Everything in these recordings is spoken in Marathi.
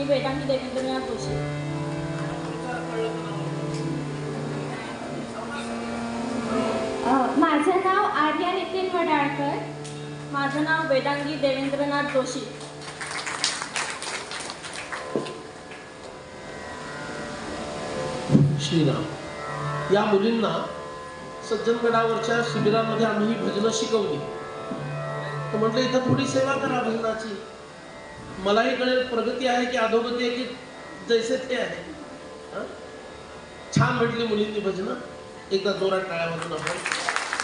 मी वेदांगी देवेंद्रनाथ जोशी. माझं नाव आर्या नितीन वडाळकर. माझं नाव वेदांगी देवेंद्रनाथ जोशी. श्रीराम. या मुलींना सज्जनगडावरच्या शिबिरामध्ये आम्ही ही भजनं शिकवली. तर म्हटलं इथं थोडी सेवा करा भजनाची, मलाही कळेल प्रगती आहे की अधोगती आहे की जैसे ते आहे. छान म्हटली मुलींनी भजनं. एकदा जोरात टाळ्यामधून आपण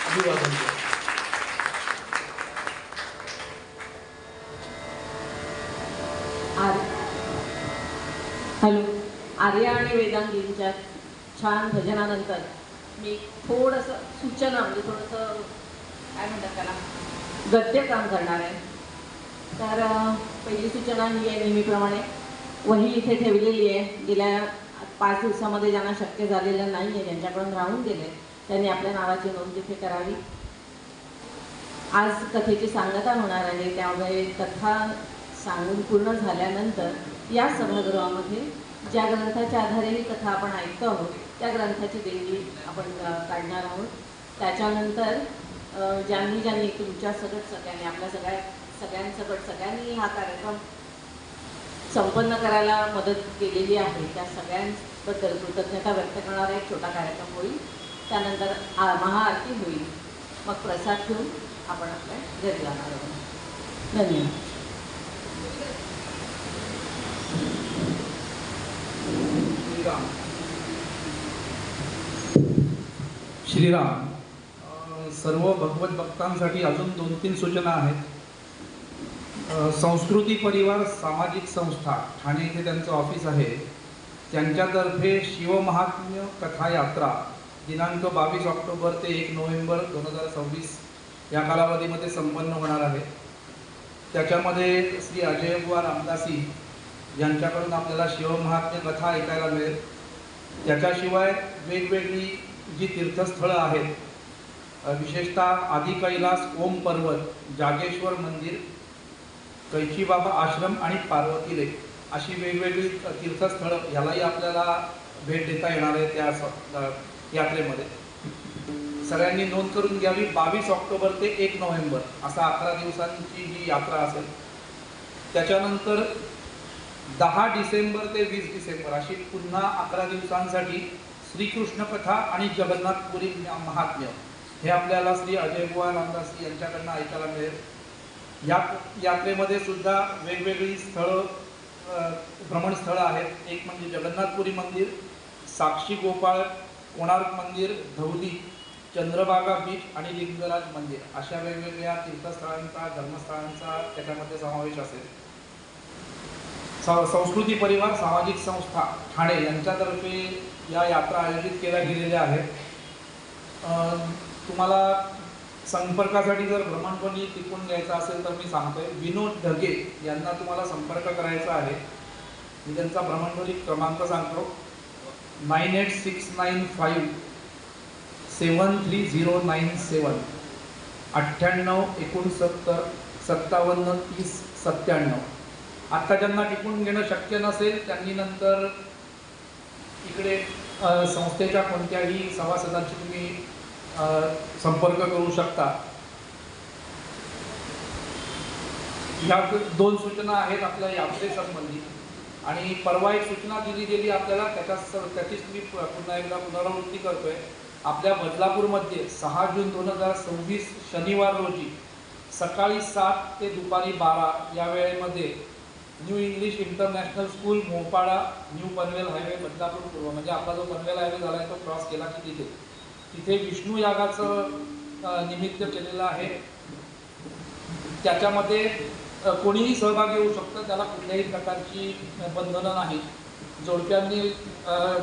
अभिवादन करू. हॅलो. आर्या आणि वेदांगींच्या छान भजनानंतर मी थोडंसं सूचना म्हणजे थोडंसं काय म्हणतात त्याला गद्य काम करणार आहे. तर पहिली सूचना ही आहे, नेहमीप्रमाणे वही इथे ठेवलेली आहे. गेल्या 5 दिवसामध्ये ज्यांना शक्य झालेलं नाही आहे, ज्यांच्याकडून राहून गेले, त्यांनी आपल्या नावाची नोंद तिथे करावी. आज कथेची सांगता होणार आहे, त्यामुळे कथा सांगून पूर्ण झाल्यानंतर या सभागृहामध्ये ज्या ग्रंथाच्या आधारे ही कथा आपण ऐकतो आहोत त्या ग्रंथाची देणगी आपण काढणार आहोत. त्याच्यानंतर ज्यांनी तुमच्या सगळ्यांनी आपल्या सगळ्यांनी हा कार्यक्रम संपन्न करायला मदत केलेली आहे, त्या सगळ्यांबद्दल कृतज्ञता व्यक्त करणारा एक छोटा कार्यक्रम होईल. त्यानंतर महाआरती होईल. मग प्रसाद घेऊन आपण आपल्या घरी जाणार आहोत. धन्यवाद. श्रीराम. सर्व भगवत भक्तांसाठी अजून 2-3 सूचना आहेत. संस्कृती परिवार सामाजिक संस्था ठाणे येथे त्यांचं ऑफिस आहे. त्यांच्यातर्फे शिवमहात्म्य कथा यात्रा दिनांक 22 ऑक्टोबर ते 1 नोव्हेंबर 2026 या कालावधीमध्ये संपन्न होणार आहे. त्याच्यामध्ये श्री अजयबुवा रामदासी यांच्याकडून आपल्याला शिवमहात्म्य कथा ऐकायला मिळेल. त्याच्याशिवाय वेगवेगळी जी तीर्थस्थळं आहेत, विशेषतः आदि कैलास, ओम पर्वत, जागेश्वर मंदिर, कैचीबाबा आश्रम आणि पार्वती लेक अशी वेगवेगळी तीर्थस्थळं यालाही आपल्याला भेट देता येणार आहे त्या यात्रेमध्ये. सगळ्यांनी नोंद करून घ्यावी. 22 ऑक्टोबर ते 1 नोव्हेंबर असा 11 दिवसांची ही यात्रा असेल. त्याच्यानंतर 10 डिसेंबर ते 20 डिसेंबर अशी पुन्हा 11 दिवसांसाठी श्रीकृष्ण कथा आणि जगन्नाथपुरी महात्म्य हे आपल्याला श्री अजयबुवा रामदासी यांच्याकडनं ऐकायला मिळेल. या यात्रेमध्ये सुद्धा वेगवेगळी स्थळं भ्रमणस्थळं आहेत. एक म्हणजे जगन्नाथपुरी मंदिर, साक्षी गोपाळ, कोणार्क मंदिर, धौली, चंद्रभागा बीच आणि लिंगराज मंदिर अशा वेगवेगळ्या तीर्थस्थळांचा धर्मस्थळांचा त्याच्यामध्ये समावेश असेल. संस्कृती परिवार सामाजिक संस्था ठाणे यांच्यातर्फे या यात्रा आयोजित केल्या गेलेल्या आहेत. तुम्हाला संपर्कासाठी जर भ्रमणध्वनी टिपून घ्यायचा असेल तर मी सांगतोय, विनोद ढगे यांना तुम्हाला संपर्क करायचा आहे. मी त्यांचा भ्रमणध्वनी क्रमांक सांगतो, 9869573097 9869573097. आत्ता ज्यांना टिपून घेणं शक्य नसेल त्यांनी नंतर इकडे संस्थेच्या कोणत्याही सभासदांशी तुम्ही संपर्क करू शकता. ह्या 2 सूचना आहेत आपल्या यात्रेसंबंधी. आणि परवा एक सूचना दिली गेली आपल्याला, त्याचीच मी पुन्हा एकदा पुनरावृत्ती करतोय. आपल्या बदलापूरमध्ये 6 जून 2026 शनिवार रोजी सकाळी 7 ते दुपारी 12 या वेळेमध्ये new English international school, Mopada, new Panvel highway, Badlapur पूर्व, म्हणजे आपला जो पनवेल हायवे झाला आहे तो क्रॉस केला की तिथे विष्णू यागाचं निमित्त केलेलं आहे. त्याच्यामध्ये कोणीही सहभागी होऊ शकतं, त्याला कुठल्याही प्रकारची बंधनं नाही. जोडप्यांनी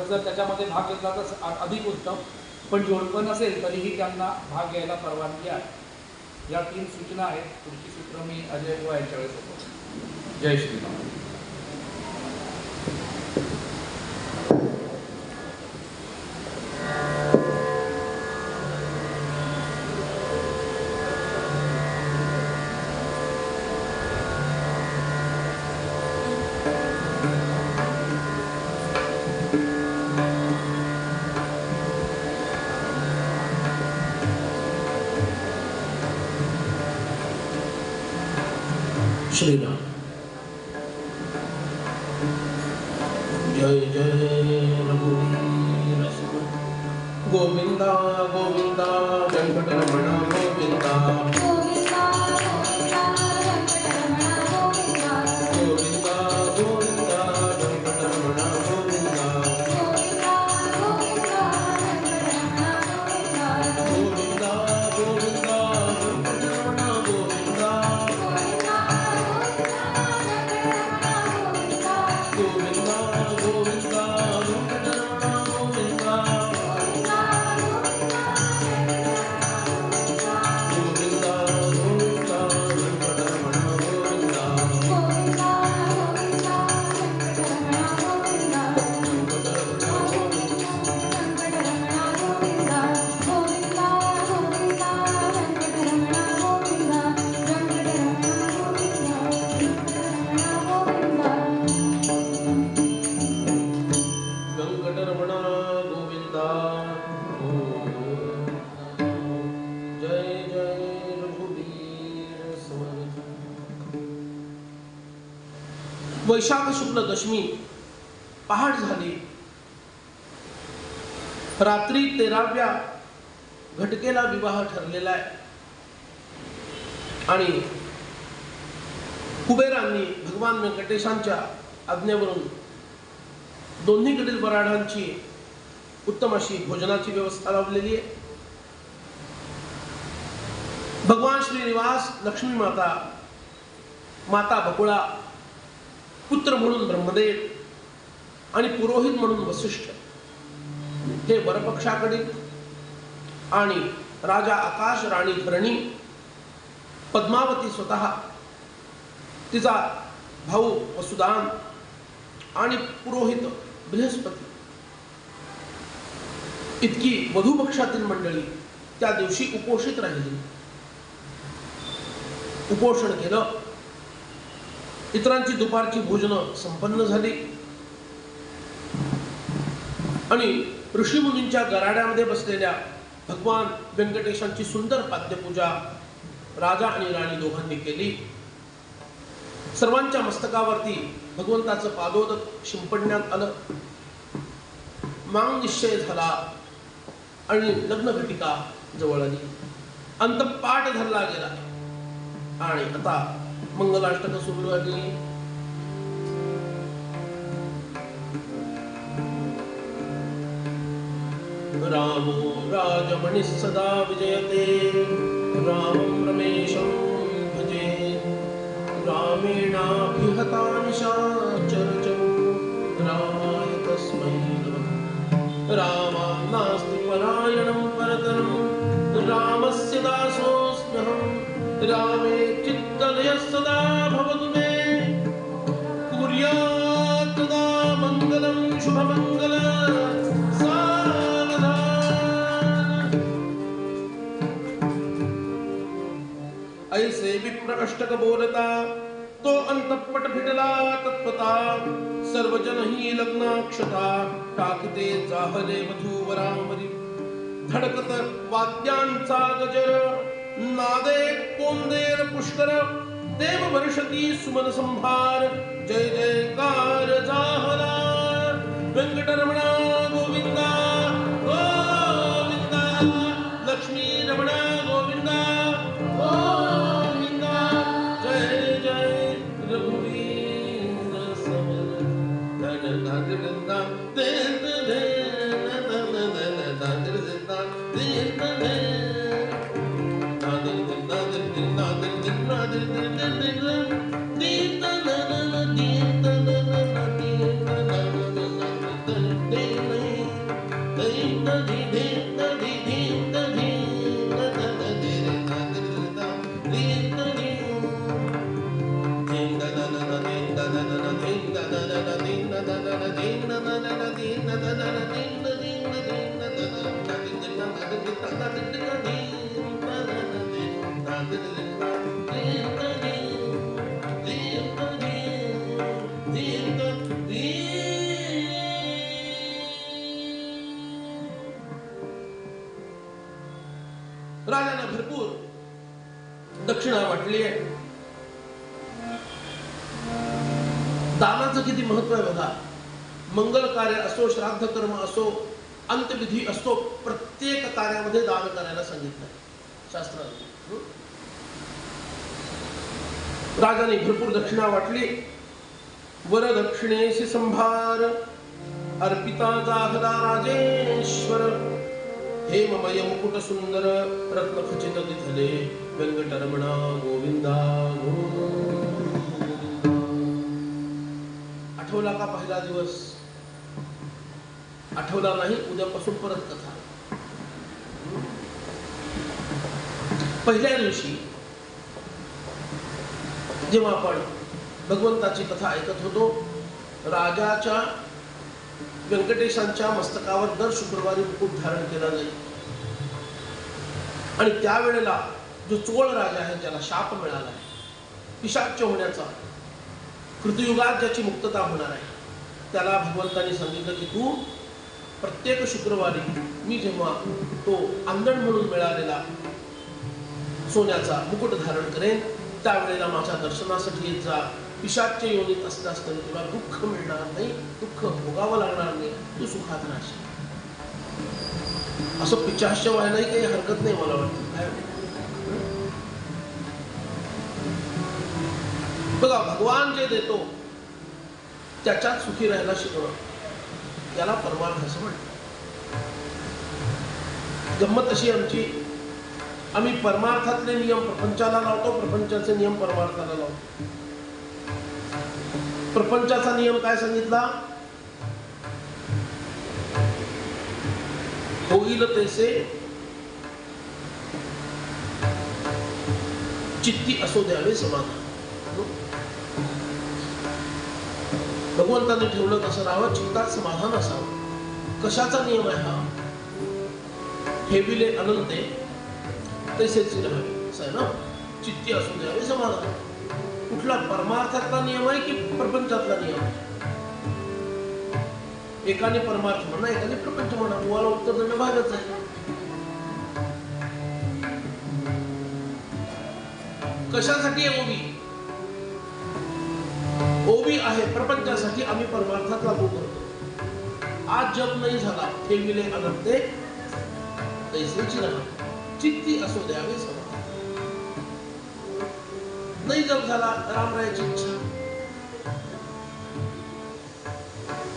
जर त्याच्यामध्ये भाग घेतला तर अधिक उत्तम, पण जोडपं नसेल तरीही त्यांना भाग घ्यायला परवानगी आहे. या 3 सूचना आहेत. पुढची सूत्र मी अजय बुवा यांच्या वेळेस होतो. जय श्रीराम. श्रीराम. जय जय रघुवीर गोविंदा गोविंदा वेंकटरमण गोविंदा गोविंदा गोविंदा गोविंदा वेंकटरमण गोविंदा गोविंदा गोविंदा गोविंदा गोविंदा वेंकटरमण गोविंदा गोविंदा गोविंदा वेंकटरमण गोविंदा गोविंदा गोविंदा वेंकटरमण गोविंदा वेंकटरमण गोविंदा. जय जय रघुवीर समर्थ. वैशाख शुक्ल दशमी पहाट झाली. रात्री 13व्या घटकेला विवाह ठरलेला आहे आणि कुबेरांनी भगवान व्यंकटेशांच्या आज्ञेवरून दोन्हीकडील वराडांची उत्तम अशी भोजनाची व्यवस्था लावलेली आहे. भगवान श्रीनिवास, लक्ष्मी माता, माता बकुळा, पुत्र म्हणून ब्रह्मदेव आणि पुरोहित म्हणून वसिष्ठ हे वरपक्षाकडील आणि राजा आकाश, राणी धरणी, पद्मावती स्वतः, तिचा भाऊ वसुदान आणि पुरोहित बृहस्पती इतकी वधूपक्षातील मंडळी त्या दिवशी उपोषित राहिली. उपोषण केलं. इतरांची दुपारची भोजनं संपन्न झाली आणि ऋषीमुनींच्या गराड्यामध्ये बसलेल्या भगवान व्यंकटेशांची सुंदर पाद्यपूजा राजा आणि राणी दोघांनी केली. सर्वांच्या मस्तकावरती भगवंताचं पादोदक शिंपडण्यात आलं. मांग निश्चय झाला आणि लग्न घटिका जवळ आली. अंतपाठ धरला गेला आणि आता मंगलाष्टक सुरू झाली. रामो राजमणि सदा विजयते रामं रमेशं भजे रामेणाभिहता निशाचरजं रामाय तस्मै नमः. रामात् नास्ति परायणं परतरं रामस्य दासोऽस्म्यहं. रामे चित्तलयः सदा भवतु मे कुर्यात् तदा मङ्गलं शुभमङ्गलं सावधान. ऐसे विप्र अष्टक बोलता तो अंतपट फिटला तत्पता. सर्वजन ही लग्नाक्षता टाकते जाहले वधूवरांवरी. धडकत वाद्यांचा गजर नादे कोंदेर पुष्कर. देव वर्षती सुमन संभार जय जयकार जाहला. वेंकटरमणा गोविंदा गोविंदा. लक्ष्मी रमणा गोविंदा गोविंदा. जय जय रघुवीर समर्थ. राजाने भरपूर दक्षिणा वाटली आहे. किती महत्व आहे बघा. मंगल कार्य असो, श्राद्ध कर्म असो, अंत्यविधी असतो, प्रत्येक कार्यामध्ये दान करायला सांगितलं शास्त्राने. राजाने भरपूर दक्षिणा वाटली. वर दक्षिणेशी संभार अर्पिता जाहला राजेश्वर. हेममय मुकुट सुंदर रत्न खचित दिसले व्यंकटरमणा गोविंदा गोविंदा. आठवला का पहिला दिवस? आठवला नाही? उद्यापासून परत कथा. पहिल्या दिवशी जेव्हा आपण भगवंताची कथा ऐकत होतो, राजाच्या व्यंकटेशांच्या मस्तकावर दर शुक्रवारी मुकुट धारण केला जाईल. आणि त्यावेळेला जो चोळ राजा आहे, ज्याला शाप मिळाला आहे पिशाच्य होण्याचा, कृतयुगात ज्याची मुक्तता होणार आहे, त्याला भगवंतांनी सांगितलं की तू प्रत्येक शुक्रवारी मी जेव्हा तो आंदण म्हणून मिळालेला सोन्याचा मुकुट धारण करेन, त्यावेळेला माझ्या दर्शनासाठी येत जा. पिशाच्य योनीत असता असताना तुला दुःख मिळणार नाही, दुःख भोगावं लागणार नाही, तू सुखात राहशील. असं पिशाच्य व्हायलाही काही हरकत नाही मला वाटतं. काय बघा, भगवान जे देतो त्याच्यात सुखी राहायला शिकणं, याला परमार्थ असं म्हणतात. गंमत अशी आमची, आम्ही परमार्थातले नियम प्रपंचाला लावतो, प्रपंचाचे नियम परमार्थाला लावतो. प्रपंचाचा नियम काय सांगितला? होईल तैसे चित्ती असो द्यावे समाधान. भगवंताने ठेवलं तसं राहावं, चित्तात समाधान असावं. कशाचा नियम आहे हा? ठेविले अनंते तैसेच राहावे, असं आहे ना. चित्ती असो द्यावे समाधान. कुठला परमार्थातला नियम आहे की प्रपंचातला नियम आहे? एकाने परमार्थ म्हणा, एकाने प्रपंच म्हणा, तुम्हाला उत्तर देणं भागच आहे. कशासाठी आहे ओवी? ओवी आहे प्रपंचासाठी, आम्ही परमार्थात लागू करतो. आज जप नाही झाला, ठेविले अनंते तैसेच राहावे, चित्ती असो द्यावे समाधान. नाही जप झाला, रामरायाची इच्छा.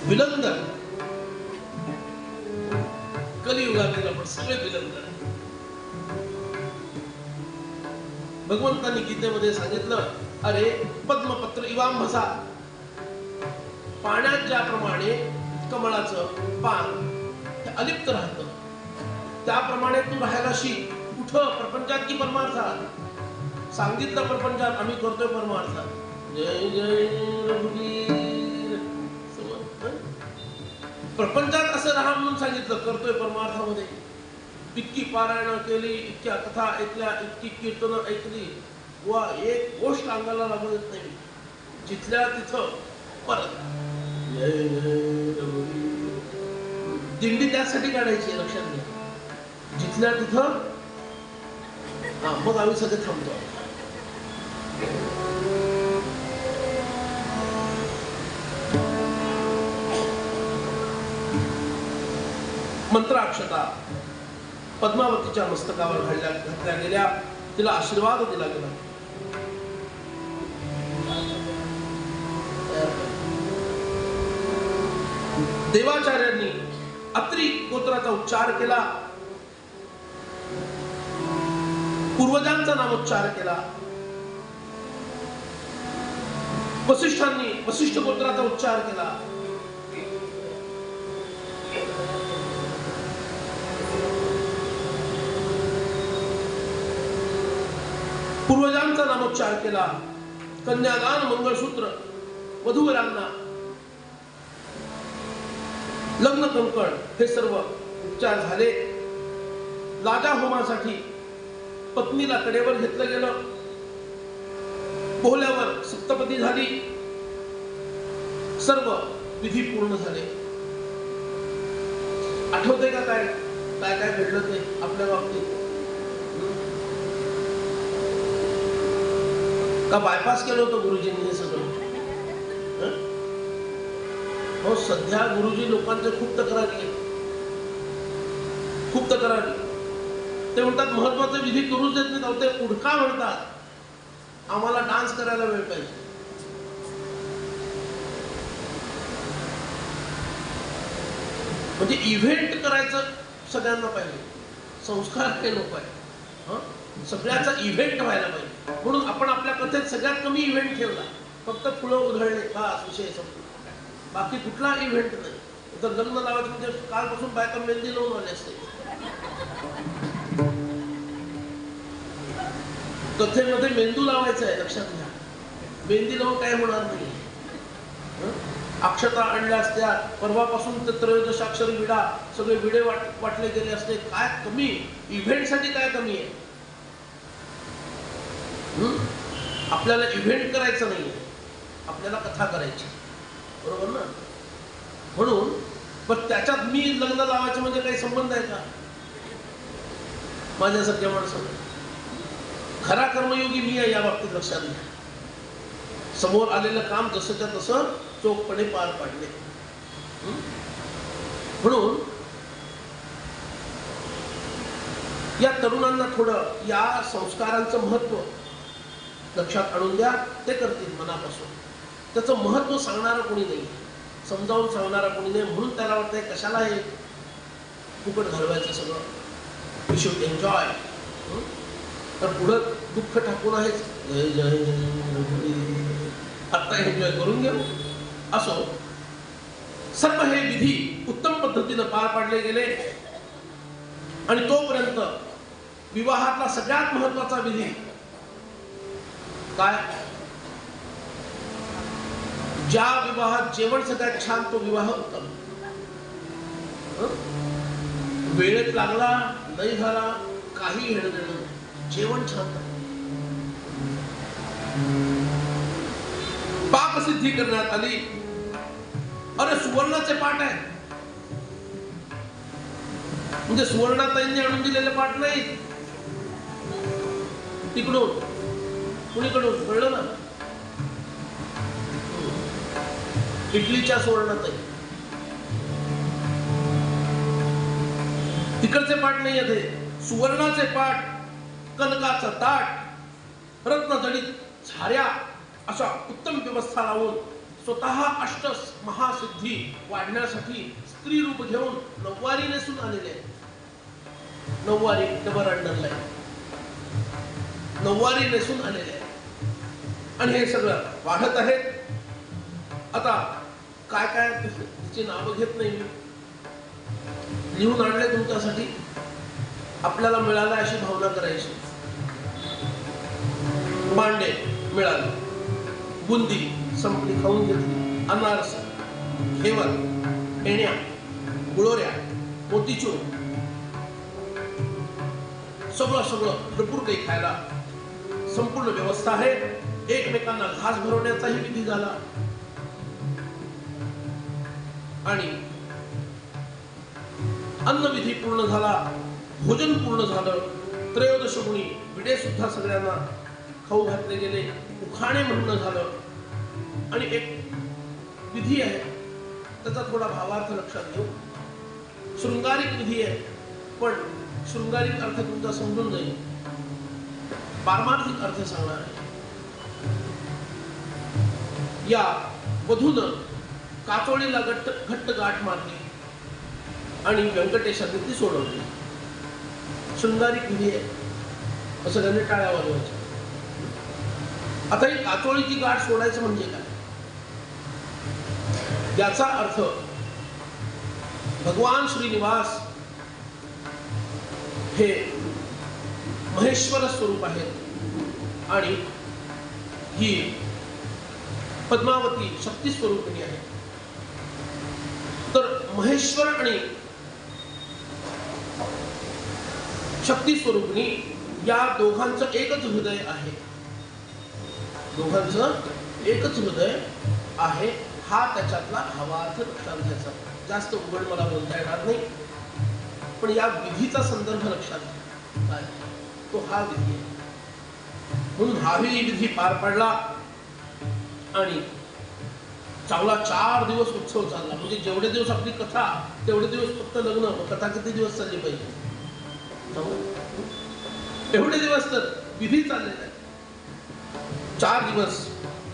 विलंदन कलियुगातील आपण सगळे विलंदन. भगवंतांनी गीतेमध्ये सांगितलं, अरे पद्मपत्र इवांभसा, पाण्यात ज्याप्रमाणे कमळाचं पान हे अलिप्त राहतं, त्याप्रमाणे तू राहायला शिक. कुठं? प्रपंचात की परमार्थात? सांगितलं प्रपंचात, आम्ही करतोय परमार्थात. जय जय रघुवीर. प्रपंचात असं राहा म्हणून सांगितलं, करतोय परमार्थामध्ये. इतकी पारायण केली, इतक्या कथा ऐकल्या, इतकी कीर्तनं ऐकली, वा एक गोष्ट अंगाला लागत नाही. जिथल्या तिथं परत जय जय रघुवीर. दिंडी त्यासाठी काढायची, लक्षात घ्या. जिथल्या तिथं मग आम्ही सगळे थांबतो. मंत्राक्षता पद्मावतीच्या मस्तकावर घातल्या गेल्या, तिला आशीर्वाद दिला गेला. देवाचार्यांनी अत्री गोत्राचा उच्चार केला, पूर्वजांचा नामोच्चार केला. वसिष्ठांनी वसिष्ठ गोत्राचा उच्चार केला. पूर्वजांचा नामोच्चार केला. कन्यादान, मंगळसूत्र, वधूवरांना लग्न कंकण हे सर्व उपचार झाले. लाजा होमासाठी पत्नीला कडेवर घेतलं गेलं. पोहल्यावर सप्तपदी झाली. सर्व विधी पूर्ण झाले. आठवते का काय काय काय घडलं ते आपल्या बाबतीत? का बायपास केलं होतं गुरुजींनी हे सगळं? हो, सध्या गुरुजी लोकांचे खूप तक्रारी आहेत, खूप तक्रारी. ते म्हणतात महत्वाचे विधी करूच देत नाहीत. अहो, ते उडका म्हणतात आम्हाला डान्स करायला वेळ पाहिजे. म्हणजे इव्हेंट करायचं सगळ्यांना पाहिजे, संस्कार हे नको आहे. सगळ्याचा इव्हेंट व्हायला पाहिजे. म्हणून आपण आपल्या कथेत सगळ्यात कमी इव्हेंट ठेवला, फक्त फुलं उधळणे बस, विषय संपला. बाकी कुठला इव्हेंट नाही. तर लग्न लावायचं म्हणजे कालपासून बायका मेहंदी लावून आले असते. कथेमध्ये मेंदू लावायचा आहे, लक्षात घ्या. मेहंदी लावून काय होणार नाही. अक्षता आणल्या असत्या, परवापासून ते त्रयोदशाक्षरी विडा, सगळे विडे वाटले गेले असते. काय कमी इव्हेंटसाठी काय कमी आहे? आपल्याला इव्हेंट करायचं नाही, आपल्याला कथा करायची, बरोबर ना? म्हणून पण त्याच्यात मी लग्न लावायचं म्हणजे काही संबंध आहे का माझ्यासारख्या माणसाला? खरा कर्मयोगी मी आहे या बाबतीत, लक्षात घ्या. समोर आलेलं काम जसंच्या तसं चोखपणे पार पाडले. म्हणून या तरुणांना थोडं या संस्कारांचं महत्व लक्षात आणून द्या. ते करतील मनापासून. त्याचं महत्व सांगणारं कोणी नाही, समजावून सांगणारा कोणी नाही. म्हणून त्याला वाटतंय कशाला हे फुकट घालवायचं सगळं, वी शुड एन्जॉय. तर पुढं दुःख टाकून आहेच, जय जय आत्ता एन्जॉय करून घेऊ. असो, सर्व हे विधी उत्तम पद्धतीनं पार पाडले गेले. आणि तोपर्यंत विवाहातला सगळ्यात महत्वाचा विधी काय? ज्या विवाहात जेवण सगळ्यात छान तो विवाह उत्तम. वेळेत लागला नाही झाला काही घेणं देणं नाही, जेवण छान. पाकसिद्धी करण्यात आली. अरे सुवर्णाचे पाट आहे, म्हणजे सुवर्णाताईंनी आणून दिलेले पाट नाही, तिकडून कुणीकडून कळलं ना? इटलीच्या सुवर्णाताई. तिकडचे पाठ नाही आहेत, सुवर्णाचे पाट, कनकाचं ताट, रत्नजडित झाऱ्या, अशा उत्तम व्यवस्था लावून स्वतः अष्ट महासिद्धी वाढण्यासाठी स्त्री रूप घेऊन नऊवारी नेसून आलेले आहेत. नऊवारी डबल अंडरलाईन, नऊवारी नेसून आलेले आहेत. आणि हे सगळं वाढत आहेत. आता काय काय तिची नावं घेत नाही मी, लिहून आणले तुमच्यासाठी. आपल्याला मिळालं अशी भावना करायची. मांडे मिळाले, बुंदी संपली, खाऊन घेतली, अनारस, घेवर, फेण्या, गुळोऱ्या, मोतीचूर, सगळं सगळं भरपूर काही खायला संपूर्ण व्यवस्था आहे. एकमेकांना घास भरवण्याचाही विधी झाला. आणि अन्नविधी पूर्ण झाला, भोजन पूर्ण झालं. त्रयोदश गुणी विडे सुद्धा सगळ्यांना खाऊ घातले गेले, उखाणे म्हणणं झालं. आणि एक विधी आहे, त्याचा थोडा भावार्थ लक्षात घेऊ. शृंगारिक विधी आहे, पण शृंगारिक अर्थ तुमचा समजून जाईल, पारमार्थिक अर्थ सांगणार आहे. या वधूनं कातोळीला घट्ट गाठ मारली आणि व्यंकटेशाने ती सोडवली. शृंगारिक विधी आहे, असं त्यांनी टाळ्या वाजवायच्या. आता ही कातोळीची गाठ सोडायचं म्हणजे काय? याचा अर्थ भगवान श्रीनिवास हे महेश्वर स्वरूप आहे आणि ही पद्मावती शक्ती स्वरूपिणी आहे. तर महेश्वर आणि शक्ती स्वरूपिणी या दोघांचं एकच हृदय आहे. दोघांचं एकच हृदय आहे, हा त्याच्यातला भावार्थ लक्षात घ्यायचा. जास्त उघड मला बोलता येणार नाही, पण या विधीचा संदर्भ लक्षात घ्या. तो हा विधी आहे. म्हणून हाही विधी पार पडला आणि चांगला 4 दिवस उत्सव चालला. म्हणजे जेवढे दिवस आपली कथा तेवढे दिवस फक्त लग्न. मग कथा किती दिवस चालली पाहिजे? एवढे दिवस तर विधी चाललेला आहे. 4 दिवस.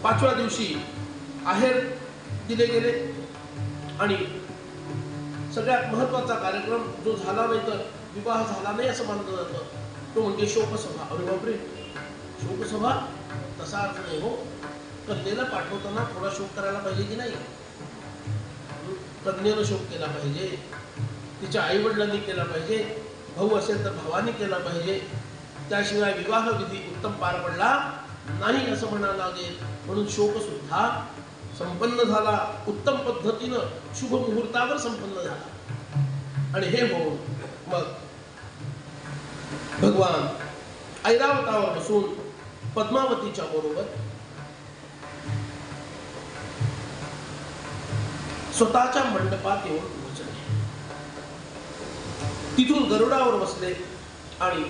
5व्या दिवशी आहेर दिले गेले आणि सगळ्यात महत्वाचा कार्यक्रम जो झाला नाही तर विवाह झाला नाही असं मानलं जातं तो म्हणजे शोकसभा. अरे बापरे, शोकसभा? तसा अर्थ नाही हो. कन्येला पाठवताना थोडा शोक करायला पाहिजे की नाही? कन्येनं शोक केला पाहिजे, तिच्या आई वडिलांनी केला पाहिजे, भाऊ असेल तर भावानी केला पाहिजे. त्याशिवाय विवाह विधी उत्तम पार पडला नाही असं म्हणायला लागेल. म्हणून शोक सुद्धा संपन्न झाला, उत्तम पद्धतीनं शुभ मुहूर्तावर संपन्न झाला. आणि हे होऊन मग भगवान ऐरावतावर बसून पद्मावतीच्या बरोबर स्वतःच्या मंडपात येऊन पोहोचले. तिथून गरुडावर बसले आणि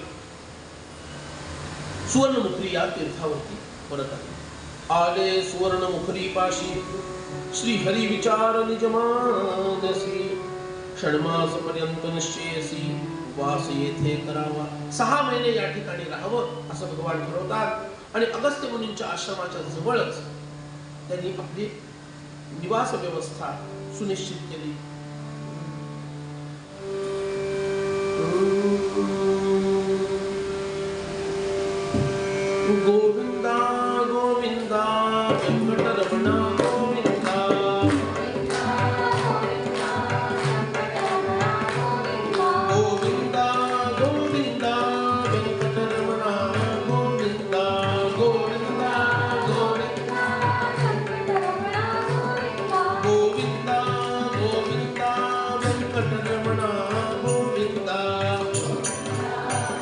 सुवर्णमुखरी या तीर्थावरती परत आले. आले सुवर्णमुखरी पाशी श्री हरी विचार निजमानसी षण्मास पर्यंत निश्चयसी वास येथे करावा. 6 महिने या ठिकाणी राहावं असं भगवान ठरवतात आणि अगस्त्य मुनींच्या आश्रमाच्या जवळच त्यांनी आपली निवास व्यवस्था सुनिश्चित केली. गोविंदा गोविंदा वेंकटरमण गोविंदा. गोविंदा गोविंदा वेंकटरमण गोविंदा. गोविंदा गोविंदा गोविंदा गोविंदा वेंकटरमण गोविंदा.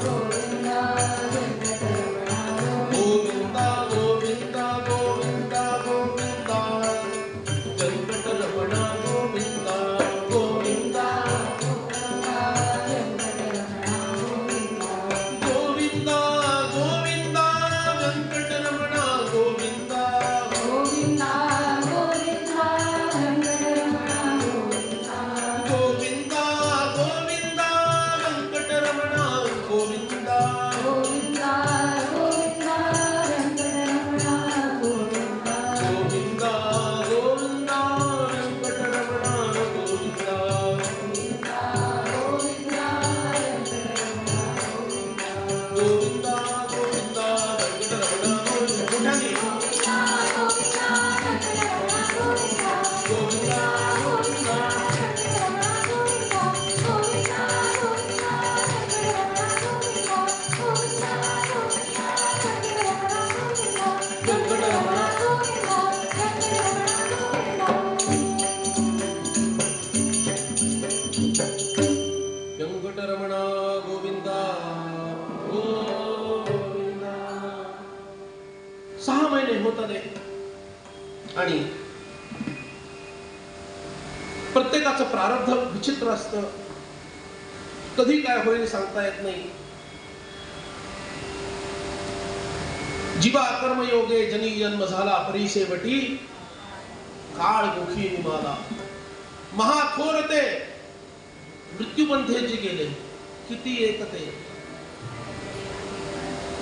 गोविंदा गोविंदा गोविंदा गोविंदा वेंकटरमण गोविंदा. गोविंदा गोविंदा गोविंदा वेंकटरमण गोविंदा. गोविंदा गोविंदा वेंकटरमण गोविंदा. गोविंदा गोविंदा वेंकटरमण गोविंदा. गोविंदा गोविंदा वेंकटरमण मोठ्याने. गोविंदा गोविंदा वेंकटरमण गोविंदा गोविंदा. 6 महिने होत आले आणि प्रत्येकाचं प्रारब्ध विचित्र असतं. कधी काय होईल सांगता येत नाही. जीवा कर्मयोगे जनी जन्म झाला परिसेवटी काळ मुखी निमाला. महाथोर ते मृत्यूपंथेचे गेले किती एकते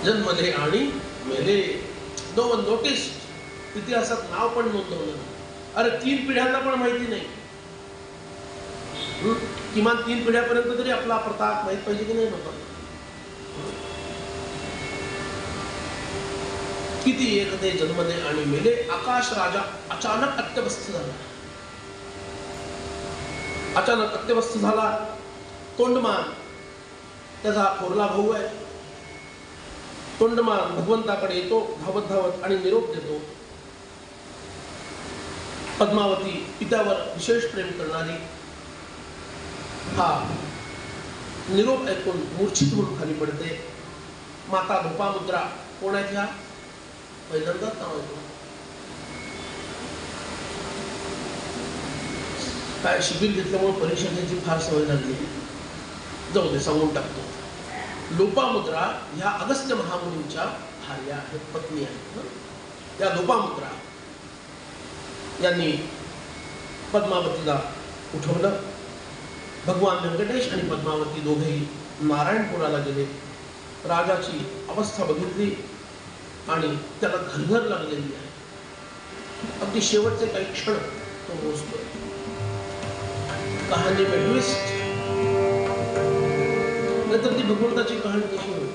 जन्मले आणि मेले. No one notice. इतिहासात नाव पण नोंदवलं. अरे 3 पिढ्यांना पण माहिती नाही. किमान 3 पिढ्यापर्यंत तरी आपला प्रताप माहित पाहिजे की नाही लोकांना. किती एकते जन्मले आणि मेले. आकाश राजा अचानक अत्यवस्थ झाला. अचानक अत्यवस्थ झाला. तोंडमान त्याचा थोरला भाऊ आहे. तोंडमान भगवंताकडे येतो धावत धावत आणि निरोप देतो. पद्मावती पित्यावर विशेष प्रेम करणारी हा निरोप ऐकून मूर्छित होऊन खाली पडते. माता लोपामुद्रा कोण आहेत ह्या? पहिल्यांदाच नाव ऐकलं. काय शिबिर घेतल्यामुळे परीक्षा घ्यायची फार सवय लागली. जाऊ दे सांगून टाकतो. लोपामुद्रा ह्या अगस्त्य महामुनींच्या भार्या आहेत, पत्नी आहेत. त्या लोपामुद्रा यांनी पद्मावतीला उठवलं. भगवान व्यंकटेश आणि पद्मावती दोघेही नारायणपुराला गेले. राजाची अवस्था बघितली आणि त्याला घरघर लागलेली आहे. अगदी शेवटचे काही क्षण तो मोजतोय. कहाणी में ट्विस्ट, नाहीतर ती भगवंताची कहाणी कशी होईल.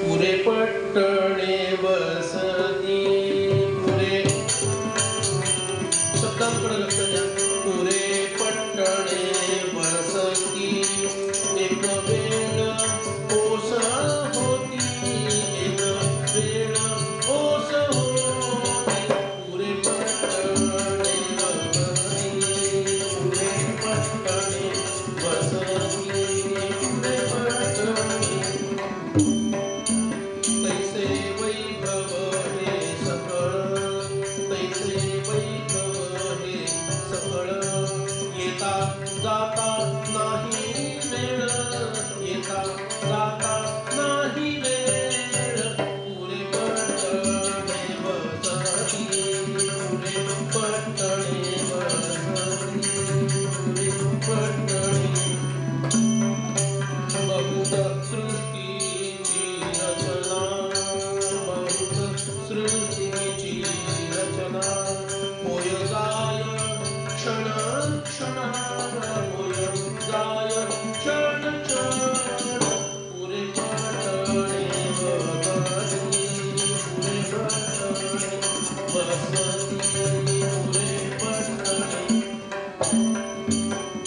पुरे पट्टणे बसती, पुरे शब्दांकडे लक्ष द्या. पुरे पट्टणे बसती, एक वेळ ओस होती, एक वेळ ओस होती. पुरे पट्टणे बसती, पुरे पट्टणे बसती, पुरे पट्टणे. तैसे वैभव हे सकळ, तैसे वैभव हे सकळ. येता जाता नाही वेळ, येता जाता नाही वेळ. पुरे पट्टणे बसती, पुरे पट्टणे बसती, पुरे पट्टणे. बहुत सृष्टीची रचना, बहुत सृष्टीची रचना. होय जाय क्षण क्षणावर, होय जाय क्षण क्षण. पुरे पट्टणे बसती, पुरे पट्टणे बसती, पुरे पट्टणे.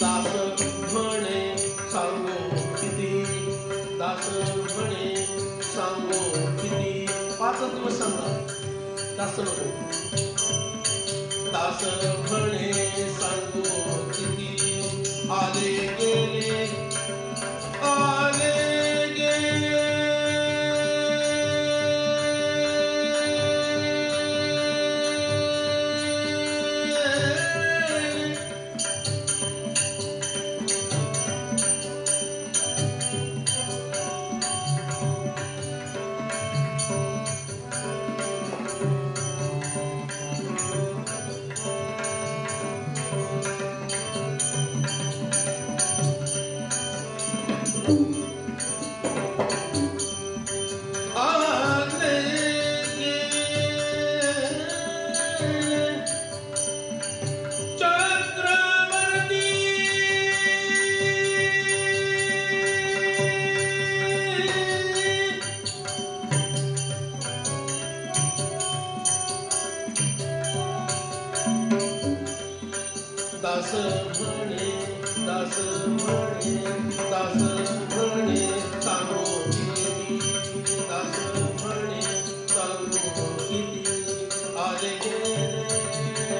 दास म्हणे सांगो किती, दास म्हणे सांगो किती. 5 दिवस सांगा, दास नको. दास म्हणे सांगो किती. आले गेले, आले गेले. दास म्हणे, दास म्हणे, दास म्हणे सांगो किती, दास म्हणे सांगो किती. आले गेले, आले गेले.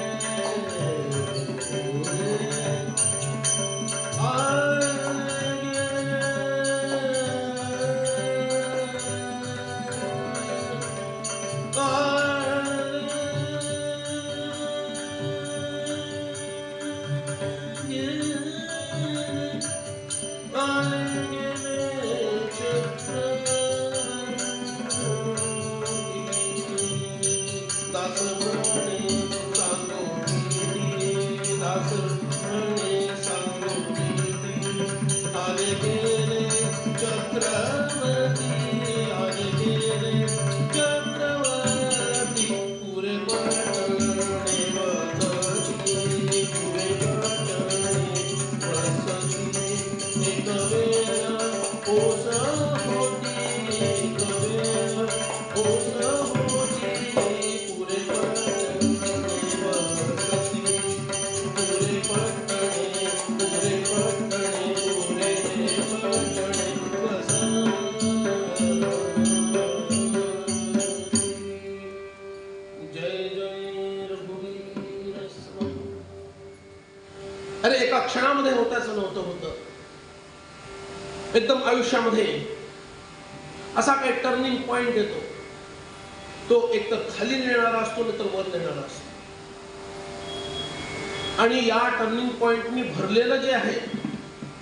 अरे एका क्षणामध्ये होताचं नव्हतं होतं. एकदम आयुष्यामध्ये असा काही टर्निंग पॉइंट येतो, तो एक तर खाली नेणारा असतो नाही तर वर नेणारा असतो. आणि या टर्निंग पॉइंटनी भरलेलं जे आहे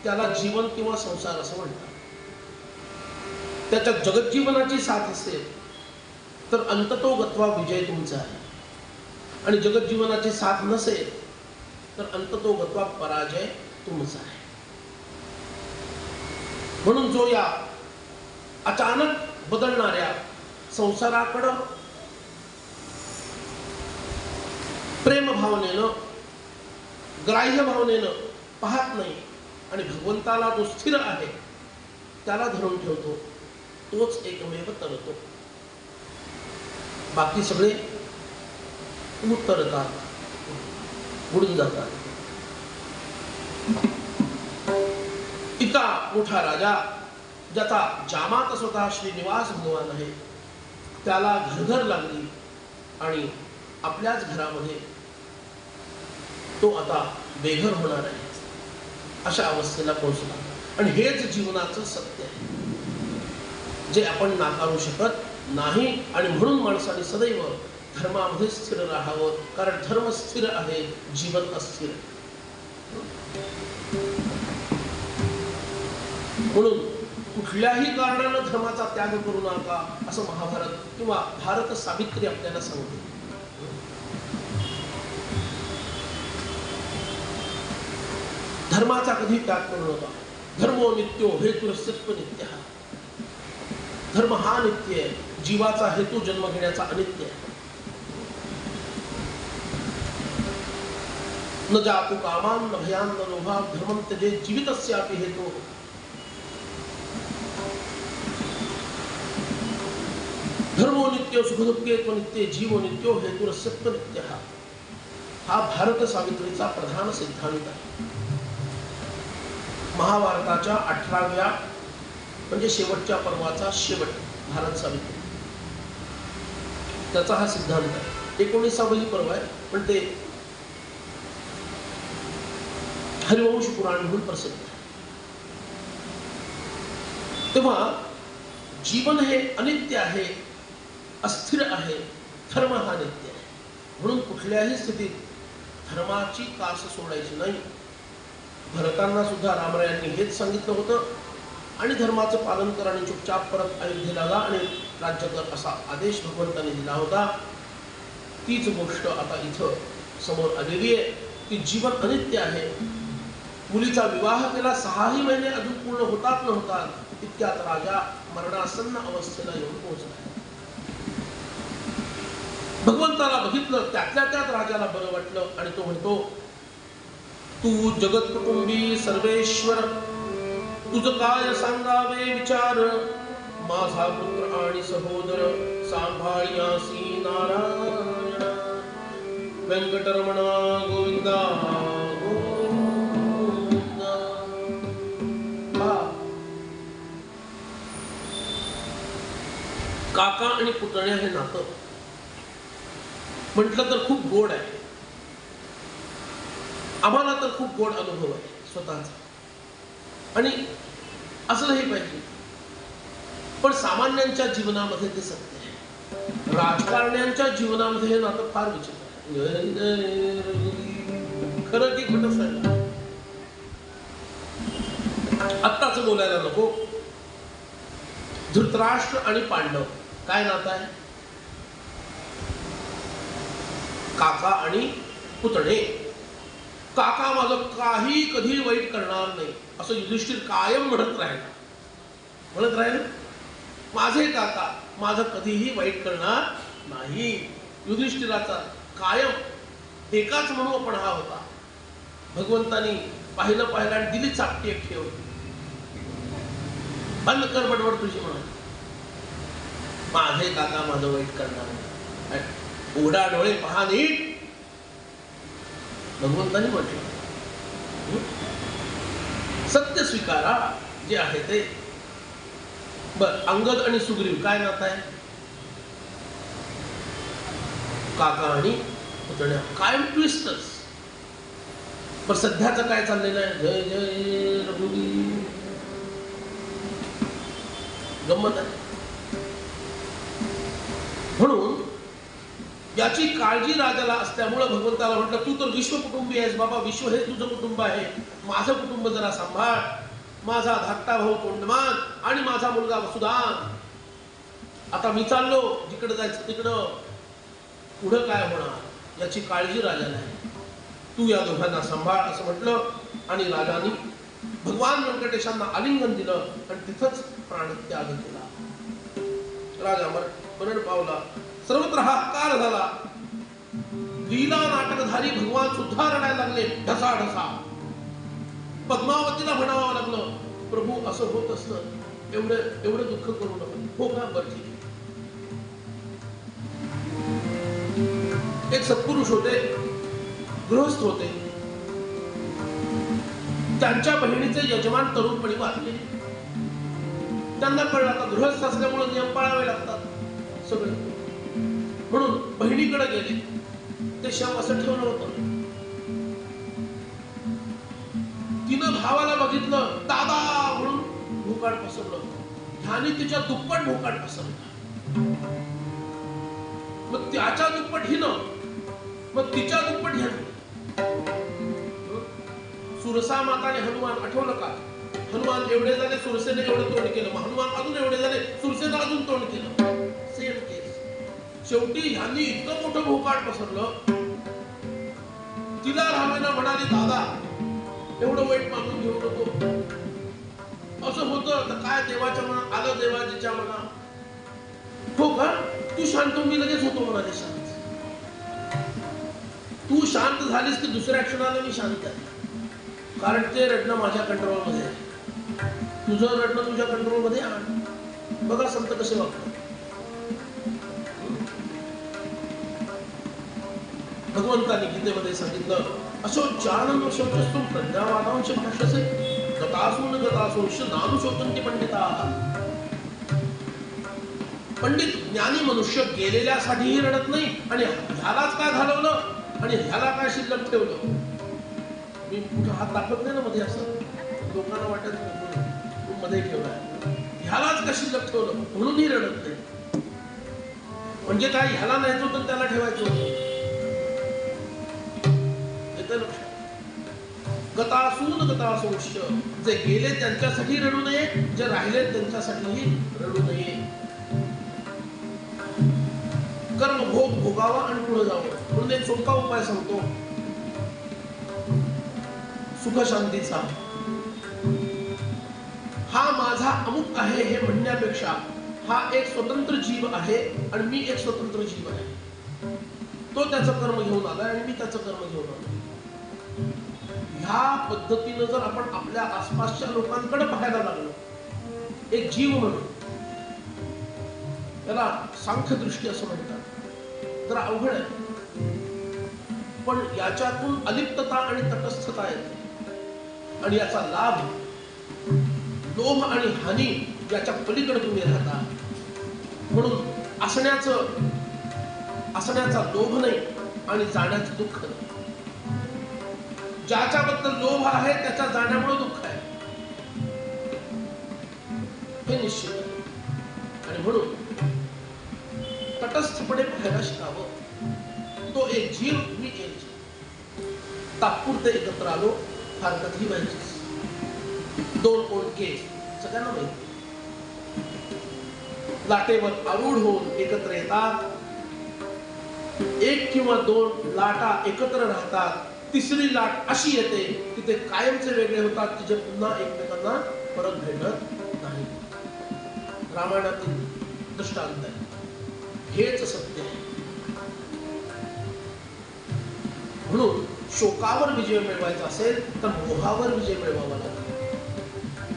त्याला जीवन किंवा संसार असं म्हणतात. त्याच्या जगज्जीवनाची साथ असेल तर अंततोगत्वा विजय तुमचा आहे, आणि जगज्जीवनाची साथ नसेल तर अंततोगत्वा पराजय तुमचा आहे. म्हणून जो या अचानक बदलणाऱ्या संसाराकडं प्रेम भावनेनं, ग्राह्य भावनेनं पाहत नाही आणि भगवंताला जो स्थिर आहे त्याला धरून ठेवतो, तोच एकमेव तरतो. बाकी सगळे उतरतात, बुडून जातात. इतका मोठा राजा ज्याचा जामात स्वतः श्रीनिवास भगवान आहे, त्याला घरघर लागली आणि आपल्याच घरामध्ये तो आता बेघर होणार आहे अशा अवस्थेला पोहोचला. आणि हेच जीवनाचं सत्य आहे जे आपण नाकारू शकत नाही. आणि म्हणून माणसाने सदैव धर्मामध्ये स्थिर राहावं, कारण धर्म स्थिर आहे, जीवन अस्थिर. म्हणून कुठल्याही कारणानं धर्माचा त्याग करू नका असं महाभारत किंवा भारत सावित्री आपल्याला सांगते. धर्माचा कधी त्याग करू नका. धर्मो नित्यो हेतुरस्यत्व नित्य. धर्म हा नित्य आहे, जीवाचा हेतू जन्म घेण्याचा अनित्य आहे. न जातु कामान न भयान न लोभान धर्मं त्यजेत जीवितस्यापि हेतु. धर्मो नित्यो सुखदुःखे नित्ये जीवो नित्यो हेतुरस्यत्व नित्य. हा भारत सावित्रीचा प्रधान सिद्धांत आहे. महाभारताच्या 18व्या म्हणजे शेवटच्या पर्वाचा शेवट भारत सावित्री, त्याचा हा सिद्धांत आहे. 19वाही पर्व आहे, पण ते हरिवंश पुराण म्हणून प्रसिद्ध आहे. तेव्हा जीवन हे अनित्य आहे, अस्थिर आहे, धर्म हा नित्य आहे. म्हणून कुठल्याही स्थितीत धर्माची कास सोडायची नाही. भरतांना सुद्धा रामरायांनी हेच सांगितलं होतं, आणि धर्माचं पालन कर आणि चुपचाप परत अयोध्येला जा आणि राज्य कर असा आदेश भगवंतांनी दिला होता. तीच गोष्ट आता इथं समोर आलेली आहे की जीवन अनित्य आहे. मुलीचा विवाह केला, 6ही महिने अजून पूर्ण होतात न होतात इतक्यात राजा मरणासन्न अवस्थेला येऊन पोहोचला. भगवंताला बघितलं, त्यातल्या त्यात राजाला बरं वाटलं आणि तो म्हणतो, तू जगत कुटुंबी सर्वेश्वर, तुझं काय सांगावे विचार. माझा पुत्र आणि सहोदर सांभाळ्यासी नारायण. व्यंकटरमणा गोविंदा गोविंदा. काका आणि पुतण्या हे नातं म्हटलं तर खूप गोड आहे. आम्हाला तर खूप गोड अनुभव आहे स्वतःचा, आणि असलंही पाहिजे. पण सामान्यांच्या जीवनामध्ये ते सत्य आहे. राजकारण्यांच्या जीवनामध्ये हे नातं फार विचित्र आहे. खरं की खोटं सांग, आत्ताच बोलायला नको. धृतराष्ट्र आणि पांडव काय नातं आहे? काका आणि पुतणे. काका माझं काही कधी वाईट करणार नाही असं युधिष्ठिर कायम म्हणत राहिला. माझे काका माझं कधीही वाईट करणार नाही. युधिष्ठिराचा कायम एकाच म्हणून आपण हा होता. भगवंतानी पाहिलं आणि दिली चापटी एक ठेव. बंद कर बडबड तुझी म्हणून. माझे काका माझं वाईट करणार नाही. उघडा डोळे पहा नीट, भगवंतानी म्हटलं. सत्य स्वीकारा जे आहे ते. बर, अंगद आणि सुग्रीव काय नातं आहे? काका आणि पुतण्या. कायम ट्विस्टच. पण सध्याचं काय चाललेलं आहे? जय जय रघुवीर. गंमत आहे. म्हणून याची काळजी राजाला असल्यामुळे भगवंताला म्हटलं, तू तर विश्व कुटुंबी आहेस बाबा, विश्व हे तुझं कुटुंब आहे, माझं कुटुंब जरा सांभाळ. माझा धाकटा भाऊ तोंडमान आणि माझा मुलगा वसुदान. आता मी चाललो, जिकडे जायचं तिकडं. पुढं काय होणार याची काळजी राजाला आहे. तू या दोघांना सांभाळ असं म्हटलं आणि राजाने भगवान व्यंकटेशांना आलिंगन दिलं आणि तिथंच प्राणत्याग केला. राजा मरण पावला. सर्वत्र हाहाकार झाला. लीला नाटकधारी भगवान सुद्धा रडायला लागले ढसाढसा. पद्मावतीला म्हणावं लागलं, प्रभू असं होत असतं, एवढं दुःख करू नका. हो का, बरं ठीक आहे. एक सत्पुरुष होते, गृहस्थ होते. त्यांच्या बहिणीचे यजमान तरुणपणी वारले. त्यांना कळलं आता गृहस्थ असल्यामुळे नियम पाळावे लागतात सगळे, म्हणून बहिणीकडे गेले. ते शव असं ठेवलं होतं. तिनं भावाला बघितलं, दादा म्हणून भोकाड पसरलं. ह्याने तिच्या दुप्पट भोकाड पसरला. मग त्याच्या दुप्पट हिनं, मग तिच्या दुप्पट ह्याने. सुरसा माता आणि हनुमान आठवलं का? हनुमान एवढे झाले, सुरसेने एवढं तोंड केलं. मग हनुमान अजून एवढे झाले, सुरसेने अजून तोंड केलं. सेम केस. शेवटी ह्यांनी इतकं मोठं भोकाड पसरलं. तिला रामायण म्हणाली, दादा एवढं वाईट मानून घेऊ नको. असं होतं तर काय, देवाच्या मनात आलं, देवाजीच्या मनात. हो का, तू शांत, मी लगेच होतो म्हणाले शांत. तू शांत झालीस की दुसऱ्या क्षणाला मी शांत आहे. कारण ते रडणं माझ्या कंट्रोलमध्ये आहे. तुझं रडणं तुझ्या कंट्रोलमध्ये आण. बघा संत कसे वागतात. भगवंतांनी गीतेमध्ये सांगितलं, अशोचानन शोचस्तुम प्रज्ञावादांश भाष्यसे गतासून गतासूंश नानुशोचन्ति पंडिताः. पंडित ज्ञानी मनुष्य गेलेल्यासाठीही रडत नाही आणि ह्यालाच काय घालवलं आणि ह्याला काय शिल्लक ठेवलं. मी कुठं हात दाखवत नाही ना मध्ये, असं लोकांना वाटत मध्ये ठेवलाय, ह्यालाच का शिल्लक ठेवलं म्हणूनही रडत नाही. म्हणजे काय, ह्याला न्यायचं होतं त्याला ठेवायचं होतं. गतासून गतासूंश, जे गेले त्यांच्यासाठी रडू नये, जे राहिले त्यांच्यासाठीही रडू नये. कर्म भोग भोगावा आणि पुढे जावं. म्हणून एक सोपा उपाय सांगतो सुख शांतीचा. हा माझा अमुक आहे हे म्हणण्यापेक्षा हा एक स्वतंत्र जीव आहे आणि मी एक स्वतंत्र जीव आहे. तो त्याचं कर्म घेऊन आला आणि मी त्याचं कर्म घेऊन आलो. ह्या पद्धतीनं जर आपण आपल्या आसपासच्या लोकांकडे पाहायला लागलो एक जीव म्हणून, त्याला सांख्यदृष्टी असं म्हणतात, जरा अवघड आहे. पण याच्यातून अलिप्तता आणि तटस्थता येते आणि याचा लाभ, लोभ आणि हानी याच्या पलीकडे तुम्ही राहता. म्हणून असण्याचा लोभ नाही आणि जाण्याचं दुःख नाही. ज्याच्याबद्दल लोभ आहे त्याच्या जाण्यामुळे दुःख आहे हे निश्चित आहे. आणि म्हणून तटस्थपणे पाहायला शिकावं. तो एक जीव, मी एक जीव, तात्पुरते एकत्र आलो, फार कधी व्हायची. दोन ओळखे सगळ्यांना माहिती, लाटेवर आरूढ होऊन एकत्र येतात. एक किंवा दोन लाटा एकत्र राहतात. तिसरी लाट अशी येते की ते कायमचे वेगळे होतात की जे पुन्हा एकमेकांना परत भेटत नाही. रामायणातील दृष्टांत आहे. हेच सत्य आहे. म्हणून शोकावर विजय मिळवायचा असेल तर मोहावर विजय मिळवावा लागतो.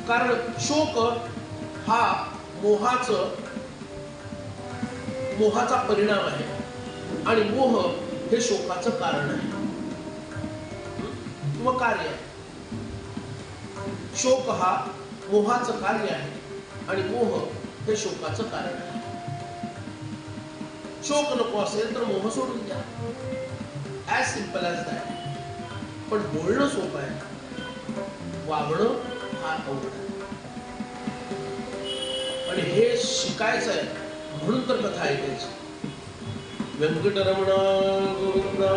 कारण शोक हा मोहाचा परिणाम आहे आणि मोह हे शोकाचं कारण आहे किंवा कार्य आहे. शोक हा मोहाचं कार्य आहे आणि मोह हे शोकाचं कारण आहे. शोक नको असेल तर मोह सोडून द्या. As simple as that. पण बोलणं सोपं आहे, वागणं फार अवघड आहे. आणि हे शिकायचं आहे म्हणून तर कथा ऐकायची. व्यंकटरमण गोविंदा